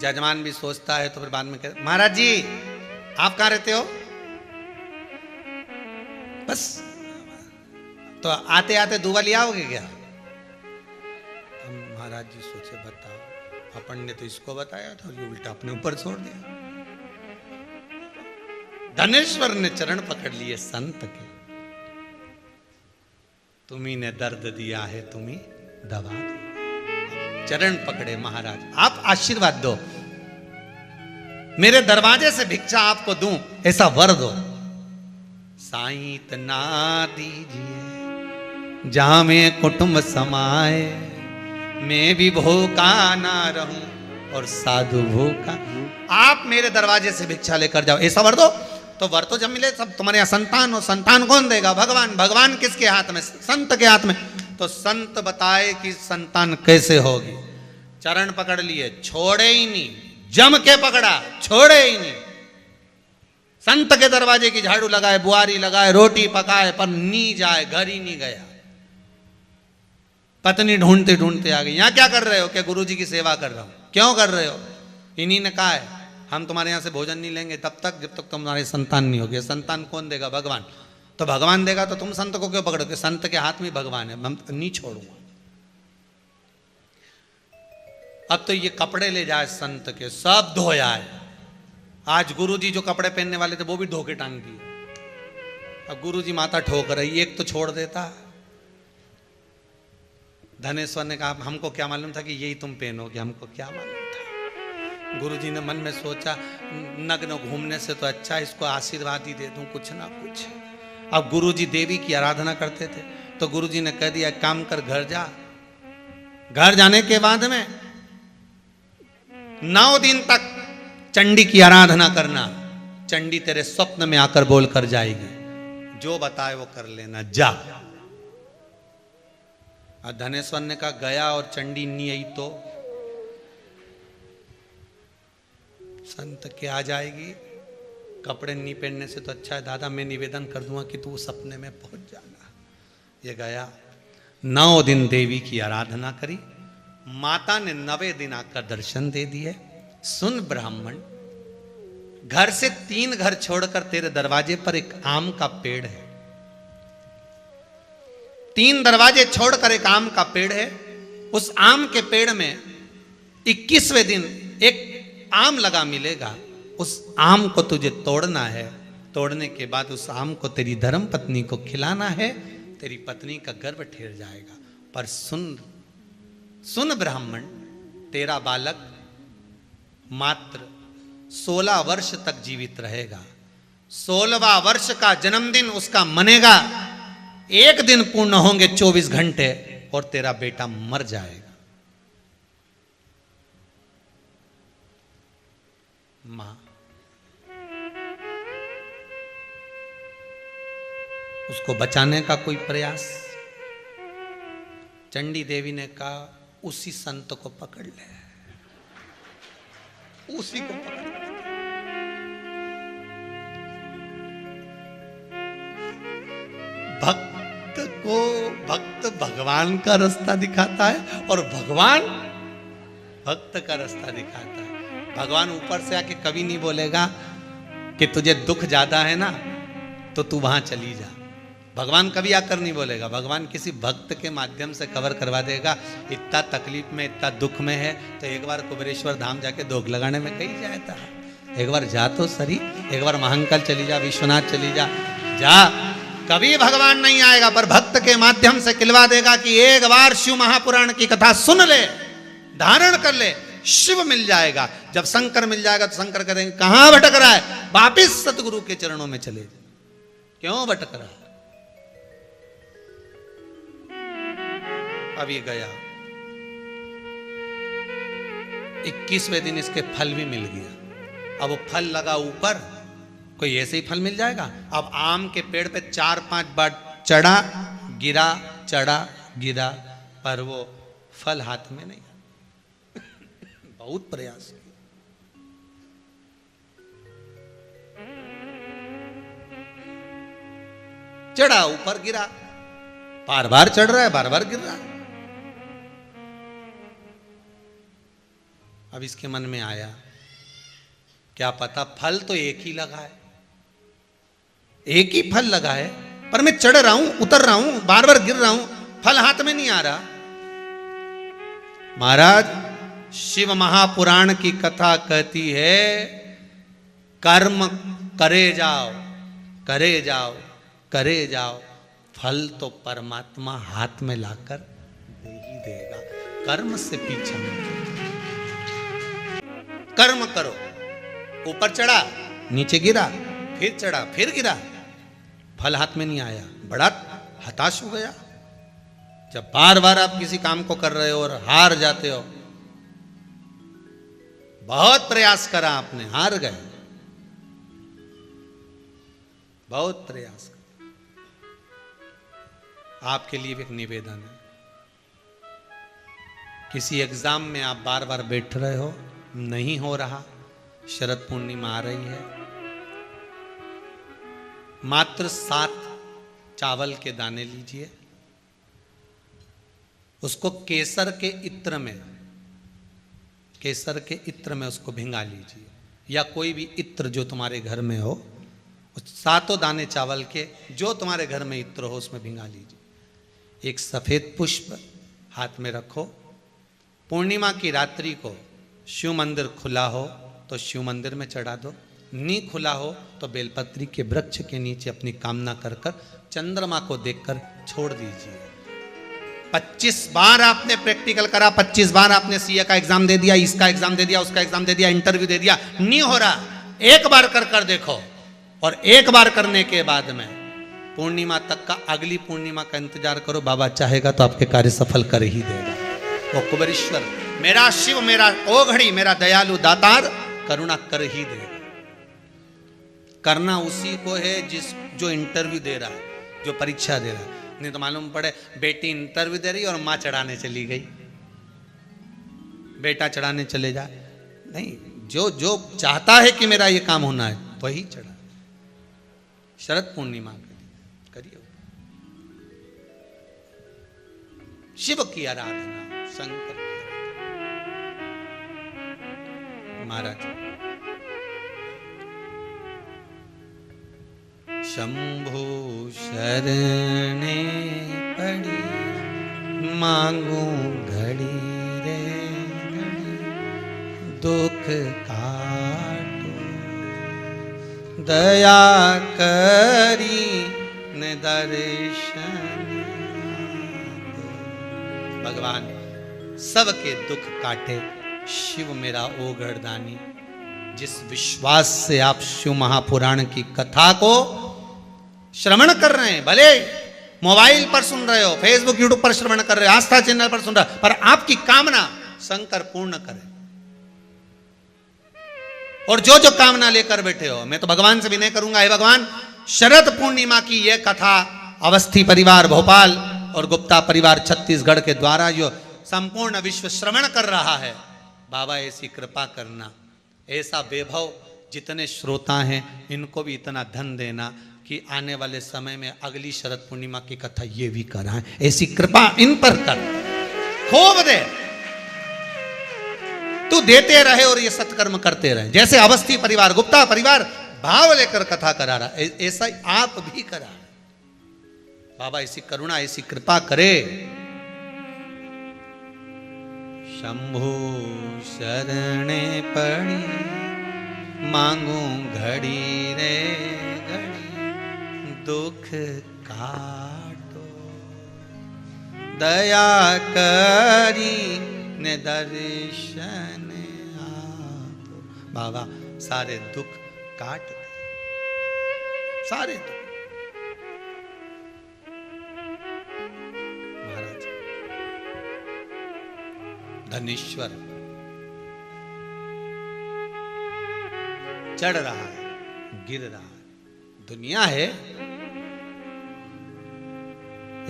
जजमान भी सोचता है तो फिर बाद में कहते महाराज जी आप कहाँ रहते हो? बस तो आते आते दुआ ले आओगे क्या? महाराज जी सोचे बताओ, अपन ने तो इसको बताया था, ये उल्टा अपने ऊपर छोड़ दिया। धनेश्वर ने चरण पकड़ लिए संत के, तुम्ही ने दर्द दिया है, तुम्ही दवा दो। चरण पकड़े महाराज, आप आशीर्वाद दो, मेरे दरवाजे से भिक्षा आपको दूं, ऐसा वर दो। साईं इतना दीजिए जहां में कुटुंब समाए, मैं भी भूखा ना रहूं और साधु भूखा। आप मेरे दरवाजे से भिक्षा लेकर जाओ, ऐसा वर दो। तो वर तो जब मिले सब, तुम्हारे यहाँ संतान हो, संतान कौन देगा? भगवान। भगवान किसके हाथ में? संत के हाथ में। तो संत बताए कि संतान कैसे होगी। चरण पकड़ लिए, छोड़े ही नहीं, जम के पकड़ा, छोड़े ही नहीं। संत के दरवाजे की झाड़ू लगाए, बुआरी लगाए, रोटी पकाए, पर नहीं जाए, घर ही नहीं गया। पत्नी ढूंढते ढूंढते आ गई, यहां क्या कर रहे हो? क्या गुरुजी की सेवा कर रहा हूं। क्यों कर रहे हो? इन्हीं ने कहा है हम तुम्हारे यहां से भोजन नहीं लेंगे तब तक जब तक तुम्हारे संतान नहीं होगी। संतान कौन देगा? भगवान। तो भगवान देगा तो तुम संत को क्यों पकड़ोगे? संत के हाथ में भगवान है, हम नहीं छोड़ूंगा। अब तो ये कपड़े ले जाए संत के, सब धोया है। आज गुरुजी जो कपड़े पहनने वाले थे वो भी धो के टांग दिए। अब गुरुजी माथा ठोक रही, एक तो छोड़ देता। धनेश्वर ने कहा हमको क्या मालूम था कि यही तुम पहनोगे, हमको क्या मालूम था। गुरुजी ने मन में सोचा नग्न घूमने से तो अच्छा इसको आशीर्वाद ही दे दूं, कुछ ना कुछ। अब गुरुजी देवी की आराधना करते थे तो गुरुजी ने कह दिया काम कर, घर जा। घर जाने के बाद में 9 दिन तक चंडी की आराधना करना। चंडी तेरे स्वप्न में आकर बोल कर जाएगी, जो बताए वो कर लेना, जा। और धनेश्वर ने कहा गया और चंडी नहीं आई तो संत के आ जाएगी, कपड़े नहीं पहनने से तो अच्छा है दादा, मैं निवेदन कर दूंगा कि तू सपने में पहुंच जाना। ये गया, 9 दिन देवी की आराधना करी, माता ने 9वें दिन आकर दर्शन दे दिए। सुन ब्राह्मण, घर से 3 घर छोड़कर तेरे दरवाजे पर एक आम का पेड़ है। 3 दरवाजे छोड़कर एक आम का पेड़ है। उस आम के पेड़ में 21वें दिन एक आम लगा मिलेगा। उस आम को तुझे तोड़ना है। तोड़ने के बाद उस आम को तेरी धर्म पत्नी को खिलाना है, तेरी पत्नी का गर्भ ठेर जाएगा। पर सुन ब्राह्मण, तेरा बालक मात्र 16 वर्ष तक जीवित रहेगा। 16वां वर्ष का जन्मदिन उसका मनेगा। 1 दिन पूर्ण होंगे 24 घंटे और तेरा बेटा मर जाएगा। मां उसको बचाने का कोई प्रयास। चंडी देवी ने कहा उसी संत को पकड़ ले, उसी को पकड़ ले। भक्त भगवान का रास्ता दिखाता है और भगवान भक्त का रास्ता दिखाता है। भगवान ऊपर से आके कभी नहीं बोलेगा कि तुझे दुख ज्यादा है ना तो तू वहां चली जा। भगवान कभी आकर नहीं बोलेगा। भगवान किसी भक्त के माध्यम से कवर करवा देगा। इतना तकलीफ में, इतना दुख में है तो एक बार कुबेरेश्वर धाम जाके दोग लगाने में कहीं जाता। एक बार जा तो सही, एक बार महाकाल चली जा, विश्वनाथ चली जा। कभी भगवान नहीं आएगा, पर भक्त के माध्यम से खिलवा देगा कि एक बार शिव महापुराण की कथा सुन ले, धारण कर ले, शिव मिल जाएगा। जब शंकर मिल जाएगा तो शंकर करेंगे कहां भटक रहा है, वापिस सतगुरु के चरणों में चले जा। क्यों भटक रहा है? अब ये गया, 21वें दिन इसके फल भी मिल गया। अब वो फल लगा ऊपर, कोई ऐसे ही फल मिल जाएगा? अब आम के पेड़ पे 4-5 बार चढ़ा गिरा, चढ़ा गिरा, पर वो फल हाथ में नहीं। बहुत प्रयास किया। चढ़ा, ऊपर गिरा, बार बार चढ़ रहा है, बार बार गिर रहा है। अब इसके मन में आया क्या पता फल तो एक ही लगा है, एक ही फल लगा है, पर मैं चढ़ रहा हूं, उतर रहा हूं, बार बार गिर रहा हूं, फल हाथ में नहीं आ रहा। महाराज, शिव महापुराण की कथा कहती है कर्म करे जाओ, करे जाओ, करे जाओ, फल तो परमात्मा हाथ में लाकर दे ही देगा। कर्म से पीछे मत, कर्म करो। ऊपर चढ़ा, नीचे गिरा, फिर चढ़ा, फिर गिरा, फल हाथ में नहीं आया। बड़ा हताश हो गया। जब बार बार आप किसी काम को कर रहे हो और हार जाते हो, बहुत प्रयास करा आपने, हार गए, बहुत प्रयास करा। आपके लिए एक निवेदन है, किसी एग्जाम में आप बार बार बैठ रहे हो, नहीं हो रहा, शरद पूर्णिमा आ रही है, मात्र 7 चावल के दाने लीजिए, उसको केसर के इत्र में, केसर के इत्र में उसको भिंगा लीजिए, या कोई भी इत्र जो तुम्हारे घर में हो, उस 7 दाने चावल के जो तुम्हारे घर में इत्र हो उसमें भिंगा लीजिए। एक सफेद पुष्प हाथ में रखो। पूर्णिमा की रात्रि को शिव मंदिर खुला हो तो शिव मंदिर में चढ़ा दो, नहीं खुला हो तो बेलपत्री के वृक्ष के नीचे अपनी कामना कर कर चंद्रमा को देखकर छोड़ दीजिए। 25 बार आपने प्रैक्टिकल करा, 25 बार आपने सीए का एग्जाम दे दिया, इसका एग्जाम दे दिया, उसका एग्जाम दे दिया, इंटरव्यू दे दिया, नहीं हो रहा, एक बार कर कर देखो। और एक बार करने के बाद में पूर्णिमा तक का, अगली पूर्णिमा का इंतजार करो, बाबा चाहेगा तो आपके कार्य सफल कर ही देगा। ओ कुबेरेश्वर, मेरा शिव, मेरा ओघड़ी, मेरा दयालु दातार करुणा कर ही देगा। करना उसी को है जो इंटरव्यू दे रहा है, जो परीक्षा दे रहा है। नहीं तो मालूम पड़े बेटी इंटरव्यू दे रही और माँ चढ़ाने चली गई, बेटा चढ़ाने चले जाए। नहीं, जो जो चाहता है कि मेरा ये काम होना है वही चढ़ा। शरद पूर्णिमा करिए, शिव की आराधना, शंकर की आराधना। महाराज शंभो शरणे पड़ी मांगू घड़ी रे घड़ी, दुख काटो दया करी न दर्शन। भगवान सबके दुख काटे, शिव मेरा ओगरदानी। जिस विश्वास से आप शिव महापुराण की कथा को श्रवण कर रहे हैं, भले मोबाइल पर सुन रहे हो, फेसबुक यूट्यूब पर श्रवण कर रहे हो, आस्था चैनल पर सुन रहे हो, पर आपकी कामना शंकर पूर्ण करे। और जो जो कामना लेकर बैठे हो, मैं तो भगवान से विनय करूंगा, हे भगवान शरद पूर्णिमा की यह कथा अवस्थी परिवार भोपाल और गुप्ता परिवार छत्तीसगढ़ के द्वारा जो संपूर्ण विश्व श्रवण कर रहा है, बाबा ऐसी कृपा करना, ऐसा वैभव जितने श्रोता हैं इनको भी इतना धन देना कि आने वाले समय में अगली शरद पूर्णिमा की कथा ये भी कराएं। ऐसी कृपा इन पर कर, खूब दे, तू देते रहे और ये सत्कर्म करते रहे। जैसे अवस्थी परिवार गुप्ता परिवार भाव लेकर कथा करा रहा, ऐसा ही आप भी करा। बाबा ऐसी करुणा ऐसी कृपा करे। शंभो शरणे पड़ी मांगू घड़ी रे घड़ी, दुख काटो दया करी ने दर्शन आपो। बाबा सारे दुख काट दे, सारे दुख। महाराज धनेश्वर चढ़ रहा है, गिर रहा है, दुनिया है।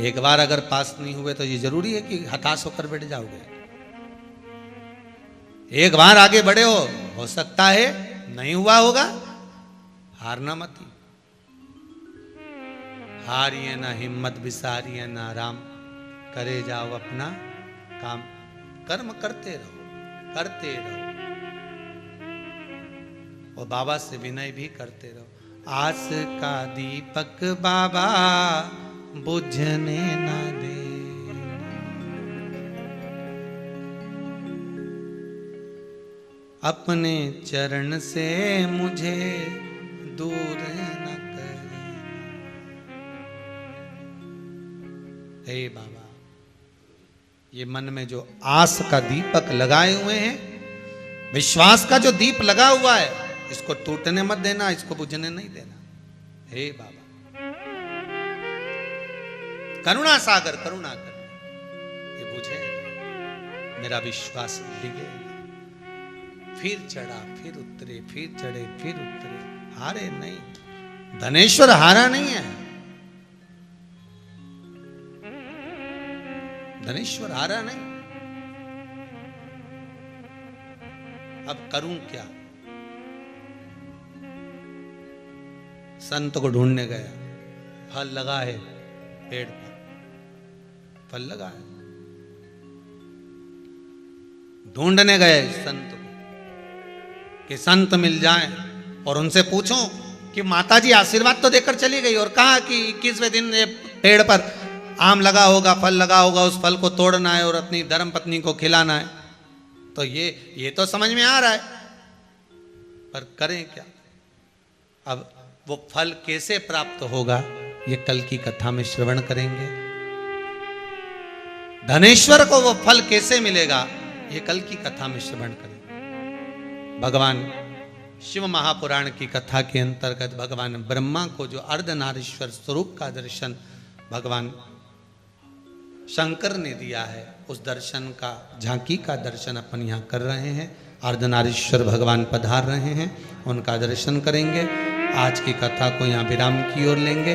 एक बार अगर पास नहीं हुए तो ये जरूरी है कि हताश होकर बैठ जाओगे। एक बार आगे बढ़े हो सकता है नहीं हुआ होगा, हारना मत। हारिए ना हिम्मत, बिसारिए ना आराम, करे जाओ अपना काम। कर्म करते रहो, करते रहो, और बाबा से विनय भी करते रहो। आस का दीपक बाबा बुझने ना दे, अपने चरण से मुझे दूर न करे। हे बाबा, ये मन में जो आस का दीपक लगाए हुए हैं, विश्वास का जो दीप लगा हुआ है, इसको टूटने मत देना, इसको बुझने नहीं देना। हे बाबा करुणा सागर करुणा कर, ये बुझे, मेरा विश्वास डिगे। फिर चढ़ा, फिर उतरे, फिर चढ़े, फिर उतरे, हारे नहीं। धनेश्वर हारा नहीं है, धनेश्वर हारा नहीं। अब करूं क्या? संत को ढूंढने गया, फल लगा है पेड़ पर, फल लगा है। ढूंढने गए संत को कि संत मिल जाएं और उनसे पूछो कि माताजी आशीर्वाद तो देकर चली गई और कहा कि 21वें दिन ये पेड़ पर आम लगा होगा, फल लगा होगा, उस फल को तोड़ना है और अपनी धर्म पत्नी को खिलाना है। तो ये तो समझ में आ रहा है, पर करें क्या? अब वो फल कैसे प्राप्त होगा, ये कल की कथा में श्रवण करेंगे। धनेश्वर को वो फल कैसे मिलेगा, ये कल की कथा में श्रवण करेंगे। भगवान शिव महापुराण की कथा के अंतर्गत भगवान ब्रह्मा को जो अर्धनारीश्वर स्वरूप का दर्शन भगवान शंकर ने दिया है, उस दर्शन का, झांकी का दर्शन अपन यहाँ कर रहे हैं। अर्धनारीश्वर भगवान पधार रहे हैं, उनका दर्शन करेंगे। आज की कथा को यहाँ विराम की ओर लेंगे।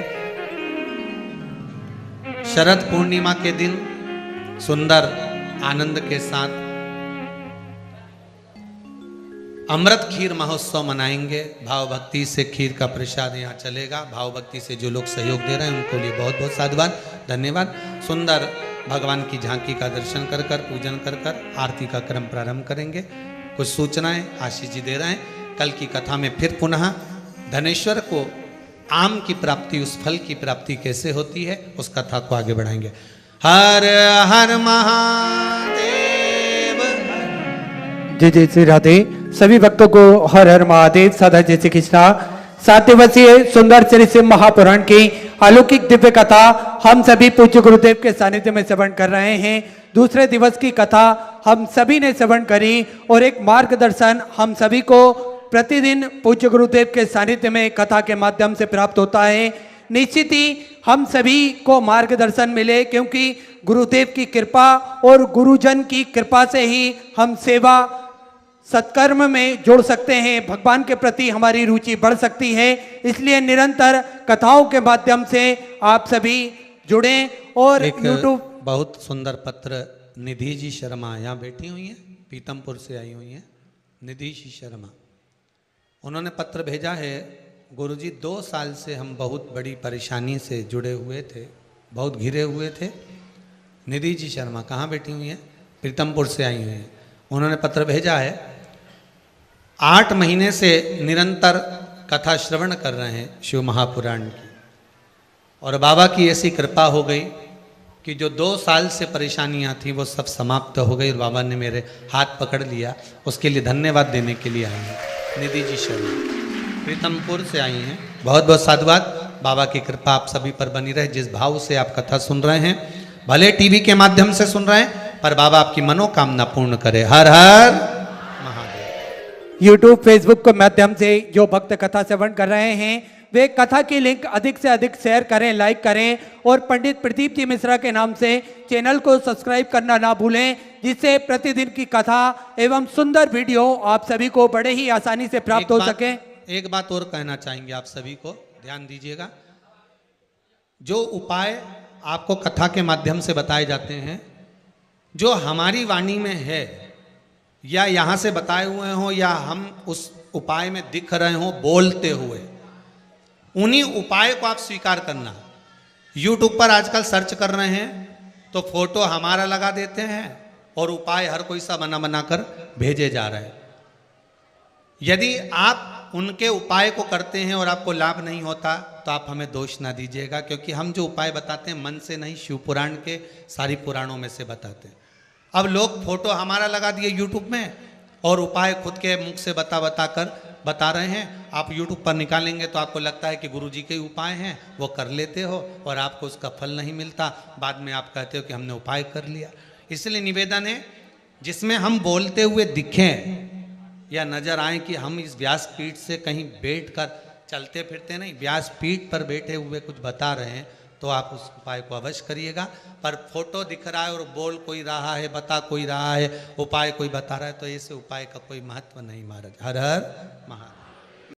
शरद पूर्णिमा के दिन सुंदर आनंद के साथ अमृत खीर महोत्सव मनाएंगे। भाव भक्ति से खीर का प्रसाद यहाँ चलेगा। भाव भक्ति से जो लोग सहयोग दे रहे हैं उनको लिए बहुत बहुत साधुवाद, धन्यवाद। सुंदर भगवान की झांकी का दर्शन कर कर पूजन कर कर आरती का क्रम प्रारंभ करेंगे। कुछ सूचनाएं आशीष जी दे रहे हैं। कल की कथा में फिर पुनः धनेश्वर को आम की प्राप्ति, उस फल की प्राप्ति कैसे होती है, उस कथा को आगे बढ़ाएंगे। हर हर महादेव। जय जय श्री राधे। सभी भक्तों को हर हर महादेव, सदा जय श्री कृष्णा। 7 दिवसीय सुंदर चरित्र महापुराण की अलौकिक दिव्य कथा हम सभी पूज्य गुरुदेव के सानिध्य में श्रवण कर रहे हैं। दूसरे दिवस की कथा हम सभी ने श्रवण करी और एक मार्गदर्शन हम सभी को प्रतिदिन पूज्य गुरुदेव के सानिध्य में कथा के माध्यम से प्राप्त होता है। निश्चित ही हम सभी को मार्गदर्शन मिले, क्योंकि गुरुदेव की कृपा और गुरुजन की कृपा से ही हम सेवा सत्कर्म में जोड़ सकते हैं, भगवान के प्रति हमारी रुचि बढ़ सकती है। इसलिए निरंतर कथाओं के माध्यम से आप सभी जुड़ें। और यूट्यूब बहुत सुंदर पत्र निधि जी शर्मा यहाँ बैठी हुई हैं, पीतमपुर से आई हुई हैं। निधि जी शर्मा, उन्होंने पत्र भेजा है, गुरुजी 2 साल से हम बहुत बड़ी परेशानी से जुड़े हुए थे, बहुत घिरे हुए थे। निधि जी शर्मा कहाँ बैठी हुई हैं? पीतमपुर से आई हुई हैं। उन्होंने पत्र भेजा है, 8 महीने से निरंतर कथा श्रवण कर रहे हैं शिव महापुराण की, और बाबा की ऐसी कृपा हो गई कि जो 2 साल से परेशानियां थी वो सब समाप्त हो गई और बाबा ने मेरे हाथ पकड़ लिया। उसके लिए धन्यवाद देने के लिए आई हैं निधि जी शर्मा, प्रीतमपुर से आई हैं। बहुत बहुत साधुवाद। बाबा की कृपा आप सभी पर बनी रहे। जिस भाव से आप कथा सुन रहे हैं, भले टीवी के माध्यम से सुन रहे हैं, पर बाबा आपकी मनोकामना पूर्ण करे। हर हर महादेव। यूट्यूब फेसबुक के माध्यम से जो भक्त कथा श्रवण कर रहे हैं वे कथा की लिंक अधिक से अधिक शेयर करें, लाइक करें, और पंडित प्रदीप जी मिश्रा के नाम से चैनल को सब्सक्राइब करना ना भूलें, जिससे प्रतिदिन की कथा एवं सुंदर वीडियो आप सभी को बड़े ही आसानी से प्राप्त हो सके। एक बात और कहना चाहेंगे आप सभी को, ध्यान दीजिएगा। जो उपाय आपको कथा के माध्यम से बताए जाते हैं, जो हमारी वाणी में है या यहाँ से बताए हुए हों या हम उस उपाय में दिख रहे हों बोलते हुए, उन्हीं उपाय को आप स्वीकार करना। YouTube पर आजकल सर्च कर रहे हैं तो फोटो हमारा लगा देते हैं और उपाय हर कोई सा बना बना कर भेजे जा रहे हैं। यदि आप उनके उपाय को करते हैं और आपको लाभ नहीं होता तो आप हमें दोष ना दीजिएगा, क्योंकि हम जो उपाय बताते हैं मन से नहीं, शिव पुराण के सारी पुराणों में से बताते हैं। अब लोग फोटो हमारा लगा दिए YouTube में और उपाय खुद के मुख से बता रहे हैं। आप YouTube पर निकालेंगे तो आपको लगता है कि गुरुजी के उपाय हैं, वो कर लेते हो और आपको उसका फल नहीं मिलता। बाद में आप कहते हो कि हमने उपाय कर लिया। इसलिए निवेदन है, जिसमें हम बोलते हुए दिखें या नजर आए कि हम इस व्यासपीठ से कहीं बैठ कर चलते फिरते नहीं, व्यासपीठ पर बैठे हुए कुछ बता रहे हैं, तो आप उस उपाय को अवश्य करिएगा। पर फोटो दिख रहा है और बोल कोई रहा है, बता कोई रहा है, उपाय कोई बता रहा है, तो ऐसे उपाय का कोई महत्व नहीं महाराज। हर हर